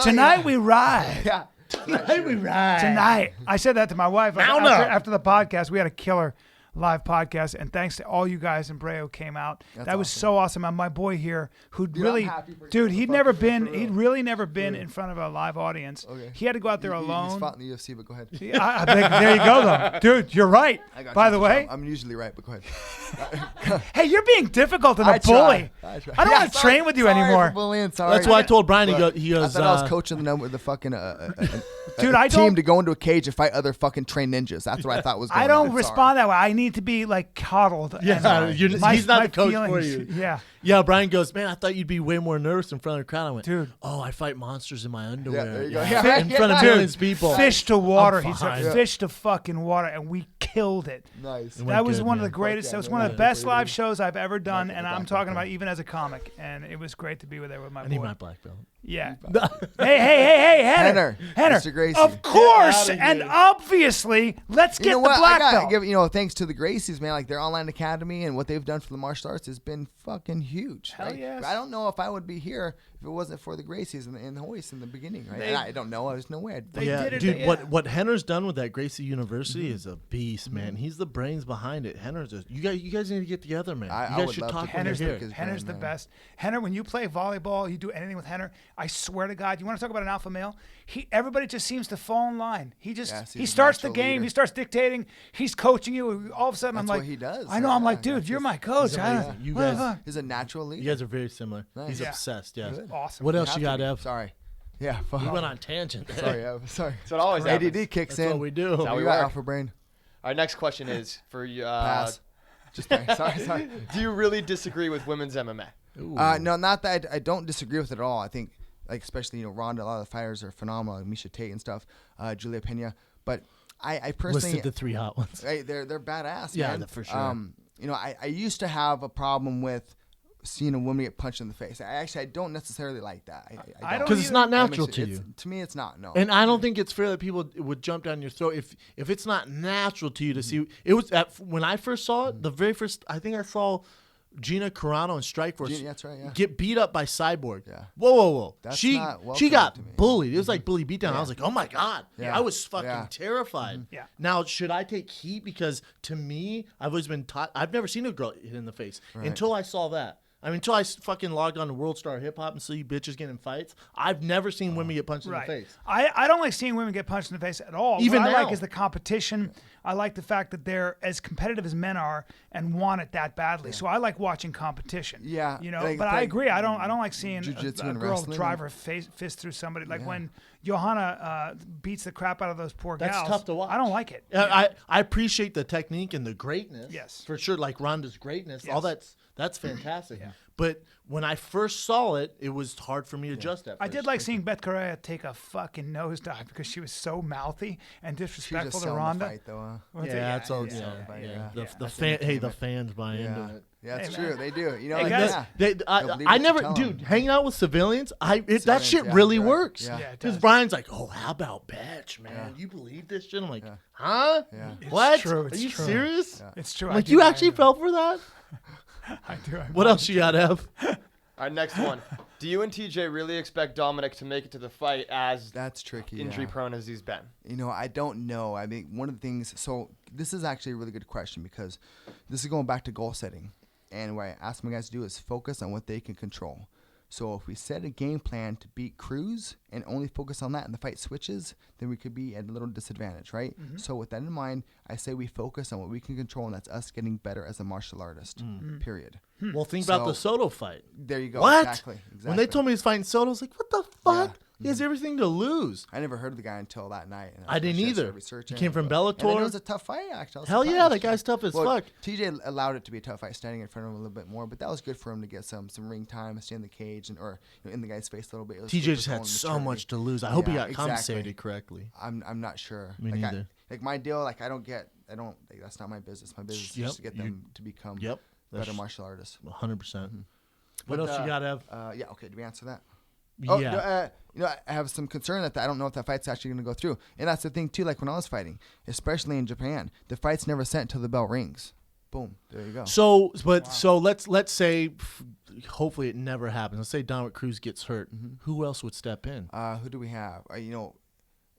Tonight we ride. Yeah. Tonight we ride. Tonight. I said that to my wife after the podcast. We had a killer live podcast, and thanks to all you guys in Brea who came out. That was so awesome. And my boy here, who'd really, he'd really never been in front of a live audience. Okay. He had to go out there alone. He's fought in the UFC, but go ahead. There you go, though. Dude, you're right. By the way. I'm usually right, but go ahead. Hey, you're being difficult and a bully. I don't want to train with you anymore. That's why I told Bryan, he goes, I thought I was coaching the fucking team to go into a cage and fight other fucking trained ninjas. That's what I thought was going on. I don't respond that way. I need to be like coddled. Yeah, he's not the coach for you. Yeah. Bryan goes, man, I thought you'd be way more nervous in front of the crowd. I went, dude, I fight monsters in my underwear. Yeah, there you go. In front of millions of people. Fish to water. He said, fish to fucking water, and we killed it. Nice. That was one of the greatest. That was one of the best live shows I've ever done, and I'm talking about even as a comic. And it was great to be there with my boy. I need my black belt. Yeah. hey, Henner. Mr. Gracie. Of course, and obviously, let's get the black belt. Give, thanks to the Gracies, man. Like, their online academy and what they've done for the martial arts has been fucking huge. Hell yes. I don't know if I would be here if it wasn't for the Gracies and the Hoist in the beginning, right? I don't know. There's no way. Dude, what Henner's done with that Gracie University is a beast, man. He's the brains behind it. Henner's you guys need to get together, man. You guys should talk. Henner's the best. Henner, when you play volleyball, you do anything with Henner, I swear to God, you want to talk about an alpha male? Everybody just seems to fall in line. He starts the game. Leader. He starts dictating. He's coaching you. All of a sudden, That's I'm like, what he does. I know. I'm like, dude, you're my coach. You guys, he's a natural leader. You guys are very similar. Nice. He's obsessed. Yeah. Good. Awesome. What else you got, Ev? Sorry. Yeah. We went on tangent. Sorry, Ev. Sorry. So it always happens. ADD kicks That's in. what we do. That's how we got work. alpha brain. Our next question is for you. Pass. Just sorry. Do you really disagree with women's MMA? No, not that. I don't disagree with it at all. I think, like, especially Ronda, a lot of the fighters are phenomenal, like Miesha Tate and stuff, Julia Pena. But I personally listed the three hot ones. Right, they're badass. Yeah, man. for sure. I used to have a problem with seeing a woman get punched in the face. I don't necessarily like that. I don't, because it's not natural to you. To me, it's not. No. And I don't think it's fair that people would jump down your throat if it's not natural to you to see. It was when I first saw it. The very first, I think I saw Gina Carano in Strikeforce that's right, yeah. get beat up by Cyborg. Yeah. Whoa. That's she got bullied. It was like bully beatdown. I was like, oh my God. Yeah. I was fucking terrified. Yeah. Now, should I take heat? Because to me, I've always been taught, I've never seen a girl hit in the face until I saw that. I mean, until I fucking logged on to World Star Hip Hop and see bitches getting in fights, I've never seen women get punched in the face. I don't like seeing women get punched in the face at all. Even what I now. like is the competition. I like the fact that they're as competitive as men are and want it that badly. So I like watching competition. Yeah, you know. like, but I agree. I don't like seeing jiu-jitsu a and girl wrestling. drive her fist through somebody. Like when Johanna beats the crap out of those poor That's gals. tough to watch. I don't like it. I appreciate the technique and the greatness. Yes. For sure, like Ronda's greatness. All that's fantastic. Yeah. But when I first saw it, it was hard for me to adjust at I first. did like seeing Beth Correa take a fucking nosedive because she was so mouthy and She disrespectful just to selling Ronda. the fight, though. What's it? Yeah, it's all yeah, yeah. The That's fan, hey, the entertainment. fans buy into it. Yeah, that's Hey, true. man. They do. You know, Hey, like, guys, yeah. They'll believe I what you never, tell dude, 'em. hanging out with civilians, that Civilians, shit yeah, really right. works. Yeah. Yeah, it Because does. Brian's like, oh, how about bitch, man? Yeah. You believe this shit? I'm like, Yeah. huh? Yeah. It's What? true, Are it's you true. serious? Yeah. It's true. I'm I like, do you buy actually into fell for that? it. I do. What else you got, Ev? All right, next one. Do you and TJ really expect Dominic to make it to the fight as That's tricky. injury yeah. prone as he's been? You know, I don't know. I mean, one of the things. So this is actually a really good question because this is going back to goal setting, and what I ask my guys to do is focus on what they can control. So if we set a game plan to beat Cruz and only focus on that and the fight switches, then we could be at a little disadvantage, right? So with that in mind, I say we focus on what we can control, and that's us getting better as a martial artist, period. Well, think about the Soto fight. There you go. What? Exactly. When they told me he was fighting Soto, I was like, what the fuck? Yeah. He has everything to lose. I never heard of the guy until that night. And I didn't actually started either. researching He came it. from And then Bellator. it was a tough fight, actually. I was Hell yeah, surprised. that guy's tough as Well, fuck. TJ allowed it to be a tough fight, standing in front of him a little bit more, but that was good for him to get some ring time, stay in the cage, and or in the guy's face a little bit. It was TJ good just for had Cole's so maturity. much to lose. I hope he Yeah, got exactly. compensated correctly. I'm not sure. Me like neither. like my deal, like I don't. Like, that's not my business. My business is Yep, just to get them to become Yep. better martial artists. 100%. What But, else you got, Ev? Yeah. Okay. Do we answer that? Yeah. Oh, no, I have some concern that I don't know if that fight's actually going to go through. And that's the thing, too, like when I was fighting, especially in Japan, the fight's never sent till the bell rings. Boom. There you go. So, let's say, hopefully it never happens. Let's say Dominic Cruz gets hurt. Who else would step in? Who do we have?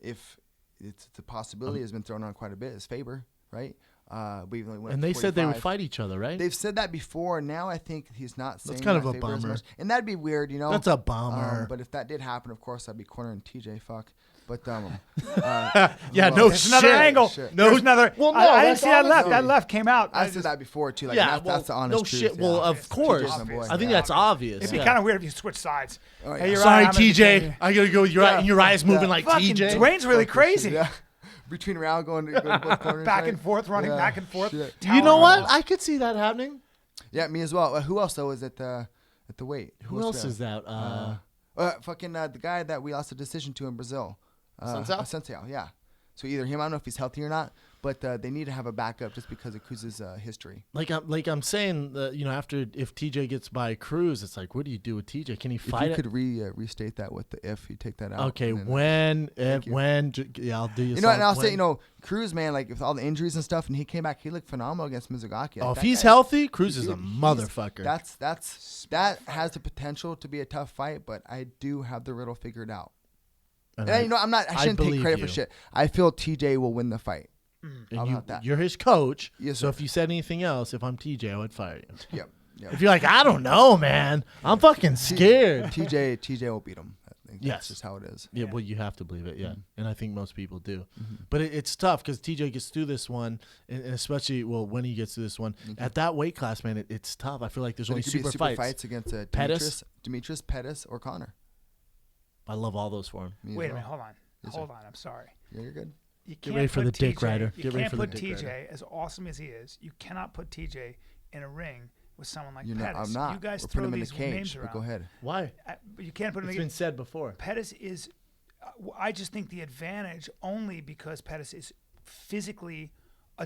If it's a possibility has been thrown on quite a bit, is Faber, right? We've only went And up they to said they would 45. fight each other, right? They've said that before. Now I think he's not saying kind of that a Faber as bummer. much. And that'd be weird, you know. That's a bummer. But if that did happen, of course, I'd be cornering TJ. Fuck. But Yeah, no There's another shit. angle. Shit. There's another. Well, no, I didn't that's see that left. honestly- That left came out. I said that before too. Like Yeah, that's the honest no truth. shit. Well, yeah. of course. TJ's my boy. I think Yeah. that's obvious. It'd be yeah. kind of weird if you switch sides. Oh, yeah. Hey, Uriah, Sorry, I'm gonna TJ. defend you. I gotta go with Uriah. Uriah's moving like Fucking TJ. Dwayne's really crazy. Yeah. Between round going to both corners. Back right? and forth, running Yeah. back and forth. Shit. You know what? I could see that happening. Yeah, me as well. Who else though is at the weight? Who else is that? Fucking the guy that we lost a decision to in Brazil. Sensao? Sensao, yeah. So either him, I don't know if he's healthy or not, but they need to have a backup just because of Cruz's history. Like I'm saying, after if TJ gets by Cruz, it's like, what do you do with TJ? Can he If fight you it? could restate that with the if you take that out. Okay, and then- when, if, you. when, yeah, I'll do you. You know, and I'll say, when. Cruz, man, like with all the injuries and stuff, and he came back, he looked phenomenal against Mizugaki. Oh, Like, if that he's guy- healthy, Cruz is a Dude, motherfucker. That has the potential to be a tough fight, but I do have the riddle figured out. And And I shouldn't take believe credit you. for shit. I feel TJ will win the fight. And How about that? You're his coach. Yes, so sir. if you said anything else, if I'm TJ, I would fire you. Yep. If you're like, I don't know, man, I'm fucking scared. TJ will beat him. I think Yes. that's just how it is. Yeah, well, you have to believe it, yeah. And I think most people do. Mm-hmm. But it's tough because TJ gets through this one, and especially, when he gets through this one, at that weight class, man, it's tough. I feel like there's So only it could be super fights. against Pettis? Demetrius, Pettis, or Connor. I love all those for him. Me as Wait a well. minute, hold on. Yes, Hold sir. on, I'm sorry. Yeah, you're good. You Get ready can't for put the dick TJ rider. You Get ready can't for the put dick TJ, rider. as awesome as he is, you cannot put TJ in a ring with someone like You're not, Pettis. I'm not. You guys We're putting throw him in the these names cage. But around. go ahead. Why? But you can't put him It's in been said before. Pettis is, I just think the advantage only because Pettis is physically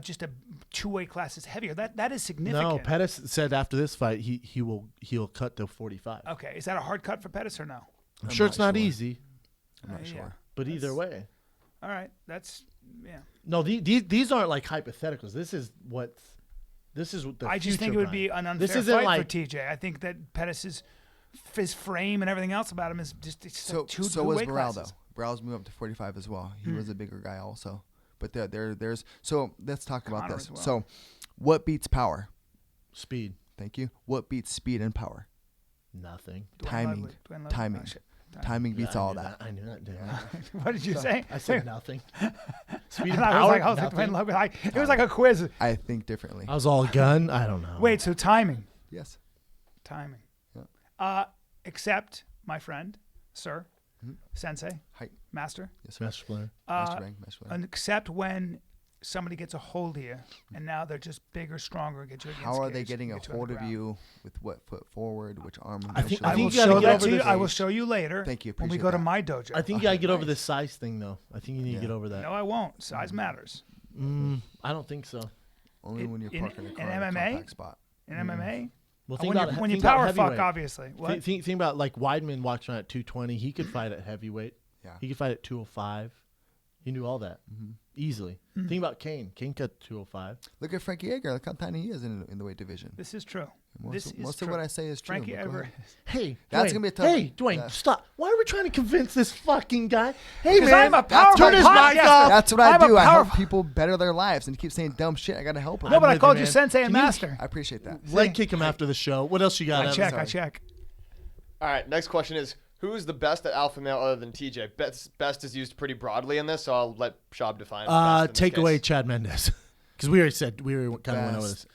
just a two-weight class is heavier. That is significant. No, Pettis said after this fight he'll cut to 45. Okay, is that a hard cut for Pettis or no? I'm sure it's not sure. easy, I'm not Yeah. sure. but either way. All right, that's yeah. No, these aren't like hypotheticals. This is what the I just think it future, would be Brian. an This unfair isn't fight like for TJ. I think that Pettis' his frame and everything else about him is just So two was weight Burrell classes. though. Burrell's moved up to 45 as well. He was a bigger guy also. But there's so let's talk about Connor this. as well. So, what beats power? speed. Thank you. What beats speed and power? Nothing. Timing. Duane Ludwig. Timing. Oh, shit. Timing beats I all knew that. I knew that. Didn't What did you say? I said nothing. Speed And and I power. was like Duane nothing. Ludwig. It was like a quiz. I think differently. I was all gun. I don't know. Wait, so timing. Yes. Timing. Yeah. Except, my friend, sir, sensei, Hi. master, Yes, sir. Master Player. Master Bang, Master Bang. and except when somebody gets a hold of you and now they're just bigger, stronger, get you against How are they cage, getting a get you on hold the of ground. you with what foot forward, which arm? I think- I will you gotta show get that over to you. this I will age. show you later. Thank you. When we Appreciate go to that. my dojo. I think you gotta get over this size thing, though. I think you need to get over that. No, I won't. Size matters. I don't think so. Only when you're in- parking a in car in a MMA? compact spot. In MMA, Well, when you think about power fuck, heavyweight. obviously. What? Think about like Weidman walks around at 220. He could fight at heavyweight. Yeah. He could fight at 205. He knew all that easily. Think about Cain. Cain cut 205. Look at Frankie Edgar. Look how tiny he is in the weight division. This is true. Most This is of true. what I say is true. Frankie but go Edgar. ahead. Hey, That's Duane, gonna be a tough Hey, one. Duane, Yeah. stop. Why are we trying to convince this fucking guy? Hey, Because man, I'm a powerful turn his mic podcaster. off. That's what I I'm a do. I help powerful- people better their lives and keep saying dumb shit. I gotta help them. No, but I with called you, you man. sensei and Can you- master. I appreciate that. Leg kick him after the show. What else you got? I Evan? check. I sorry. check. All right, next question is, who's the best at alpha male other than TJ? Best is used pretty broadly in this, so I'll let Schaub define best in this Take case. away Chad Mendez. Because we already said, we kind of went over this.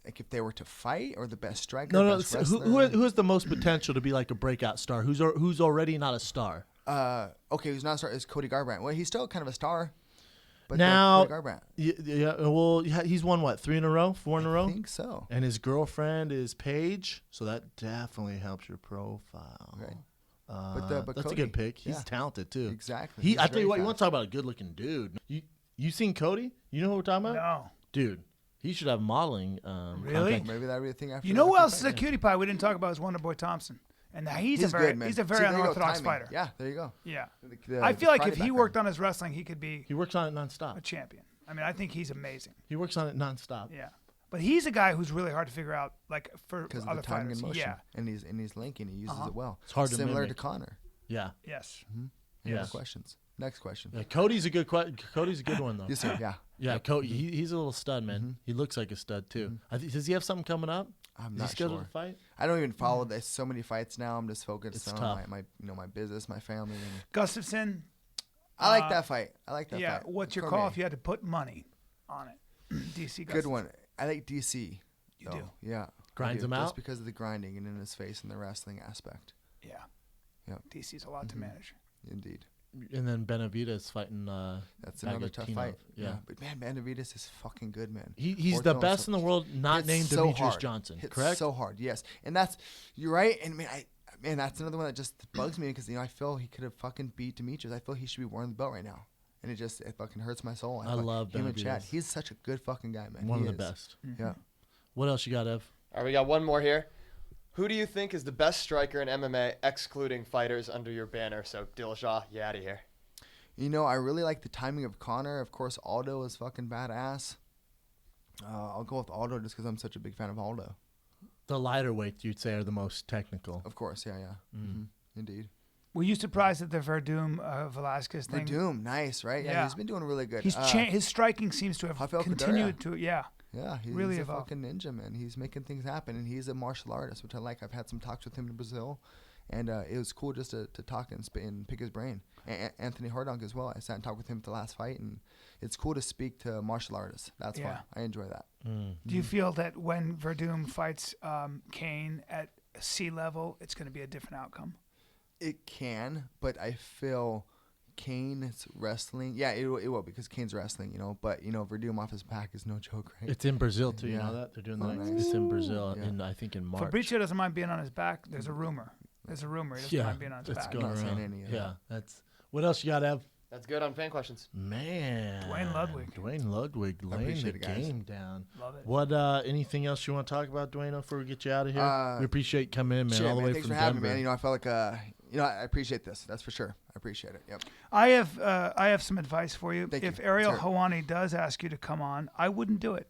Like if they were to fight or the best striker. No, best who wrestler? has the most potential to be like a breakout star? Who's already not a star? Okay, who's not a star is Cody Garbrandt. Well, he's still kind of a star. But Now, Cody Garbrandt. He's won what, 3 in a row, 4 in a row? I think so. And his girlfriend is Paige, so that definitely helps your profile. Right. But that's Cody, a good pick. He's yeah. talented too. Exactly. I He's tell you very what, you want fast. to talk about a good-looking dude? You seen Cody? You know who we're talking about? No. Dude, he should have modeling. Really? contact. Maybe that'd be a thing after. You know who the else is a fight. cutie pie we didn't talk about is Wonder Boy Thompson. And he's a He's very good, man. he's a See, very there you go, unorthodox timing. fighter. Yeah, there you go. Yeah. The I feel like karate if he background. worked on his wrestling, he could be He works on it a nonstop. champion. I mean, I think he's amazing. He works on it nonstop. Yeah. But he's a guy who's really hard to figure out, like for because of other the timing fighters. and motion. Yeah. And he's lanky and he uses it well. It's hard to Similar mimic. to Connor. Yeah. Yes. Any other Yes. questions? Next question. Yeah, Cody's a good one though. Yes, sir. Yeah. Yeah, he's a little stud, man. He looks like a stud too. Does he have something coming up? I'm Is not he scheduled sure. to fight? I don't even follow this. So many fights now. I'm just focused It's on tough. my business, my family. And Gustafson. I like that fight. I like that Yeah. fight. What's your Cormier. call if you had to put money on it? DC Gustafson. Good one. I like DC. You though. do? Yeah. I Grinds do, him just out? because of the grinding and in his face and the wrestling aspect. Yeah. Yeah. DC's a lot to manage. Indeed. And then Benavidez fighting. That's another tough Bagatino. fight. Yeah. But man, Benavidez is fucking good, man. He's the Ortho's best so- in the world, not hits named so Demetrius hard. Johnson. Hits Correct? so hard, yes. And you're right. And man, that's another one that just bugs me because I feel he could have fucking beat Demetrius. I feel he should be wearing the belt right now. And it fucking hurts my soul. I love him and Chad. Benavidez. He's such a good fucking guy, man. One He of the is. best. Yeah. What else you got, Ev? All right, we got one more here. Who do you think is the best striker in MMA, excluding fighters under your banner? So Dillashaw, you out of here. I really like the timing of Connor. Of course, Aldo is fucking badass. I'll go with Aldo just because I'm such a big fan of Aldo. The lighter weights, you'd say, are the most technical. Of course, yeah. Indeed. Were you surprised at the Verdum Velasquez thing? Verdum, nice, right? Yeah, Yeah. he's been doing really good. His striking seems to have Rafael continued Federa. to, yeah. Yeah, he's really a evolved. fucking ninja, man. He's making things happen, and he's a martial artist, which I like. I've had some talks with him in Brazil, and it was cool just to talk and pick his brain. Anthony Hardonk as well. I sat and talked with him at the last fight, and it's cool to speak to martial artists. That's Yeah. fun. I enjoy that. Do you feel that when Verdum fights Cain at sea level, it's going to be a different outcome? It can, but I feel Cain's wrestling. Yeah, it will because Cain's wrestling, But, Verdum off his back is no joke, right? It's in Brazil, too. You Yeah. know that? They're doing Oh, that. nice. It's in Brazil, Yeah. I think in March. Fabricio doesn't mind being on his back. There's a rumor. He doesn't mind being on his it's back. going Not saying around. any of Yeah, that. what else you got, Ev? That's good on fan questions. Man. Duane Ludwig. Duane Ludwig laying the appreciate it, guys. game down. Love it. What? Anything else you want to talk about, Duane, before we get you out of here? We appreciate you coming in, man, Shit, all the way thanks from for having Denver. me, man. I felt like, I appreciate this. That's for sure. I appreciate it. Yep. I have some advice for you. Thank If you. Ariel Sure. Hawani does ask you to come on, I wouldn't do it.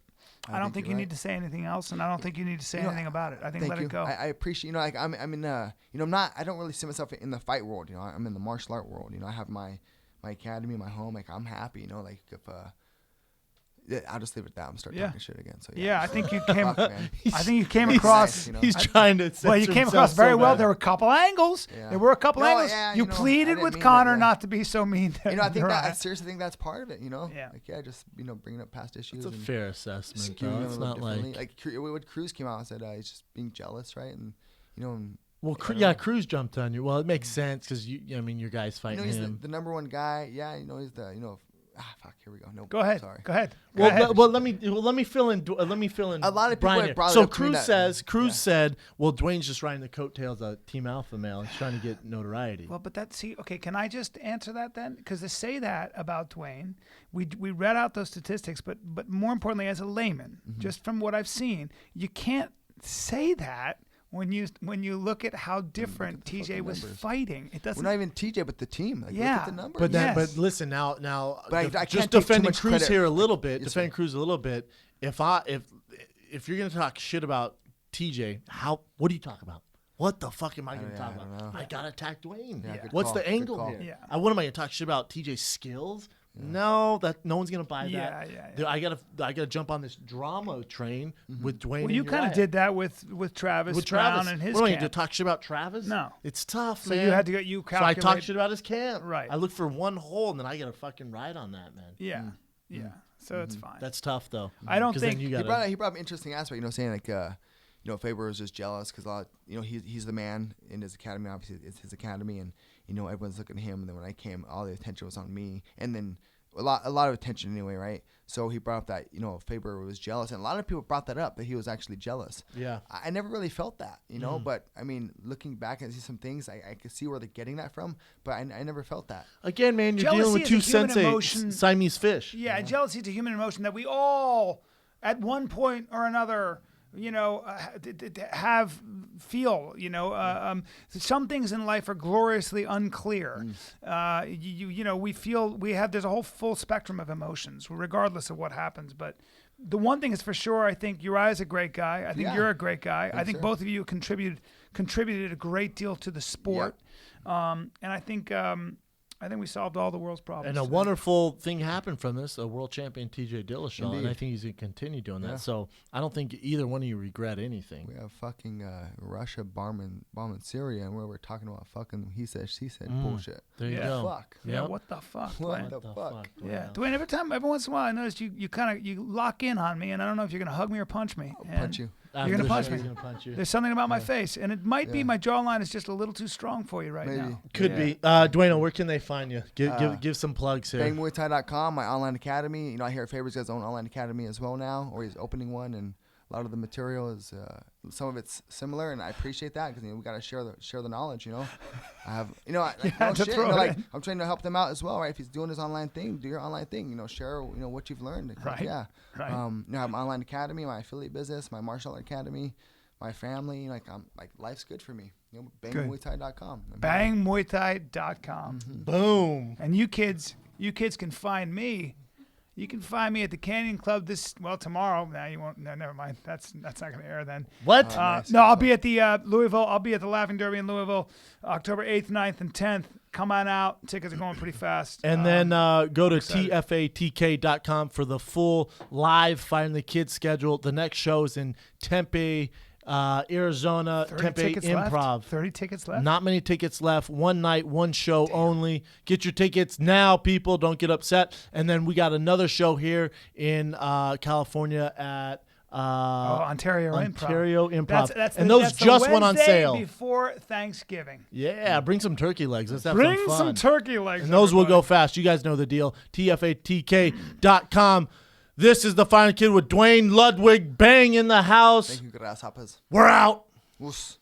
I don't think you you're need right. to say anything else, and I don't think you need to say anything about it. I think Thank let you. it go. I appreciate, I'm in, I don't really see myself in the fight world, I'm in the martial art world, I have my academy, my home, I'm happy, if Yeah, I'll just leave it at that. I'm starting talking shit again. So I think you came. Fuck, man. I think you came across. Nice, He's trying to. Well, you came across very well. There were a couple angles. Yeah. There were a couple angles. Yeah, you know, I pleaded didn't with mean Connor that, not to be so mean. I think right. I seriously think that's part of it. Yeah. Like just bringing up past issues. It's a and fair assessment, skewing though. them It's a little not differently. like. When Cruz came out and said he's just being jealous, right? And and Well, I don't know. Cruz jumped on you. Well, it makes sense because your guy's fighting he's him. the number one guy. Yeah, he's the fuck. Here we go. No, Go ahead. Sorry. Go ahead. Well, let me fill in. Let me fill in. A lot of people Bryan have here. brought it So up to me Cruz said, "Well, Duane's just riding the coattails of Team Alpha Male. He's trying to get notoriety." Well, but okay, can I just answer that then? Because to say that about Duane, we read out those statistics, but more importantly, as a layman, just from what I've seen, you can't say that when you look at how different TJ was fighting. It doesn't. Well, not even TJ, but the team. Look at the numbers. But listen now. But I can't just take too defending much Cruz credit. here a little bit. Yes, defending sir. Cruz a little bit. If you're gonna talk shit about TJ, what do you talk about? What the fuck am I gonna talk I don't about? know. I gotta attack Duane. Yeah, good What's call, the good angle call. here? Yeah. What am I gonna talk shit about TJ's skills? No, no one's gonna buy that. Yeah. I gotta jump on this drama train with Duane. Well, you kind of did that with Travis Brown and his What am I camp. gonna do? Talk shit about Travis? No. It's tough, So man. you had to So I calculate. talk shit about his camp. Right. I look for one hole and then I gotta fucking ride on that, man. Yeah. So it's fine. That's tough though. I don't 'Cause think then you He gotta. brought up an interesting aspect. Saying like Faber was just jealous because a lot. He's the man in his academy. Obviously, it's his academy, and everyone's looking at him. And then when I came, all the attention was on me, and then a lot of attention anyway, right? So he brought up that Faber was jealous, and a lot of people brought that up that he was actually jealous. Yeah. I never really felt that, but I mean, looking back and see some things, I could see where they're getting that from, but I never felt that. Again, man, you're dealing with Jealousy two is a human sensei emotion. Siamese fish. Yeah, jealousy is a human emotion that we all, at one point or another, feel. Some things in life are gloriously unclear. There's a whole full spectrum of emotions, regardless of what happens. But the one thing is for sure, I think Uriah's a great guy. I think you're a great guy. I think sir. both of you contributed a great deal to the sport. And I think we solved all the world's problems. And a wonderful thing happened from this, a world champion TJ Dillashaw, and Indeed. I think he's going to continue doing Yeah. that. So I don't think either one of you regret anything. We have fucking Russia bombing Syria, and we're talking about fucking he said, she said bullshit. There you Yeah. go. Fuck. Yeah, Yep. what the fuck? What Duane? the fuck? Yeah, Duane. Every once in a while, I notice you lock in on me, and I don't know if you're gonna hug me or punch me. I'll punch you. After gonna the punch show, me. he's gonna punch you. There's something about my face, and it might be Yeah. my jawline is just a little too strong for you right Maybe. now. Could Yeah. be. Duane, where can they find you? Give some plugs here. BangMuayThai.com, my online academy. I hear Faber's got his own online academy as well now, or he's opening one, and a lot of the material is some of it's similar, and I appreciate that because we got to share the knowledge. I have I'm trying to help them out as well, right? If he's doing his online thing, do your online thing. Share what you've learned. Right. Yeah. Right. I have my online academy, my affiliate business, my martial art academy, my family. Life's good for me. BangMuayThai.com. BangMuayThai.com. Boom. And you kids can find me. You can find me at the Canyon Club tomorrow. No, you won't. No, never mind. That's not going to air then. What? Nice. No, I'll be at the Louisville. I'll be at the Laughing Derby in Louisville, October 8th, 9th, and 10th. Come on out. Tickets are going pretty fast. And then go to excited. tfatk.com for the full live Fighting the Kids schedule. The next show is in Tempe, Arizona, 30 Tempe tickets Improv. left. 30 tickets left. Not many tickets left. One night, one show only. Get your tickets now, people. Don't get upset. And then we got another show here in California at Ontario Improv. That's and those that's the just went on Wednesday sale. before Thanksgiving. Yeah, bring some turkey legs. Let's have Bring some fun. some turkey legs. And those will go everybody. fast. You guys know the deal. TFATK.com. This is the Final Kid with Duane Ludwig. Bang in the house. Thank you, grasshoppers. We're out. Oos.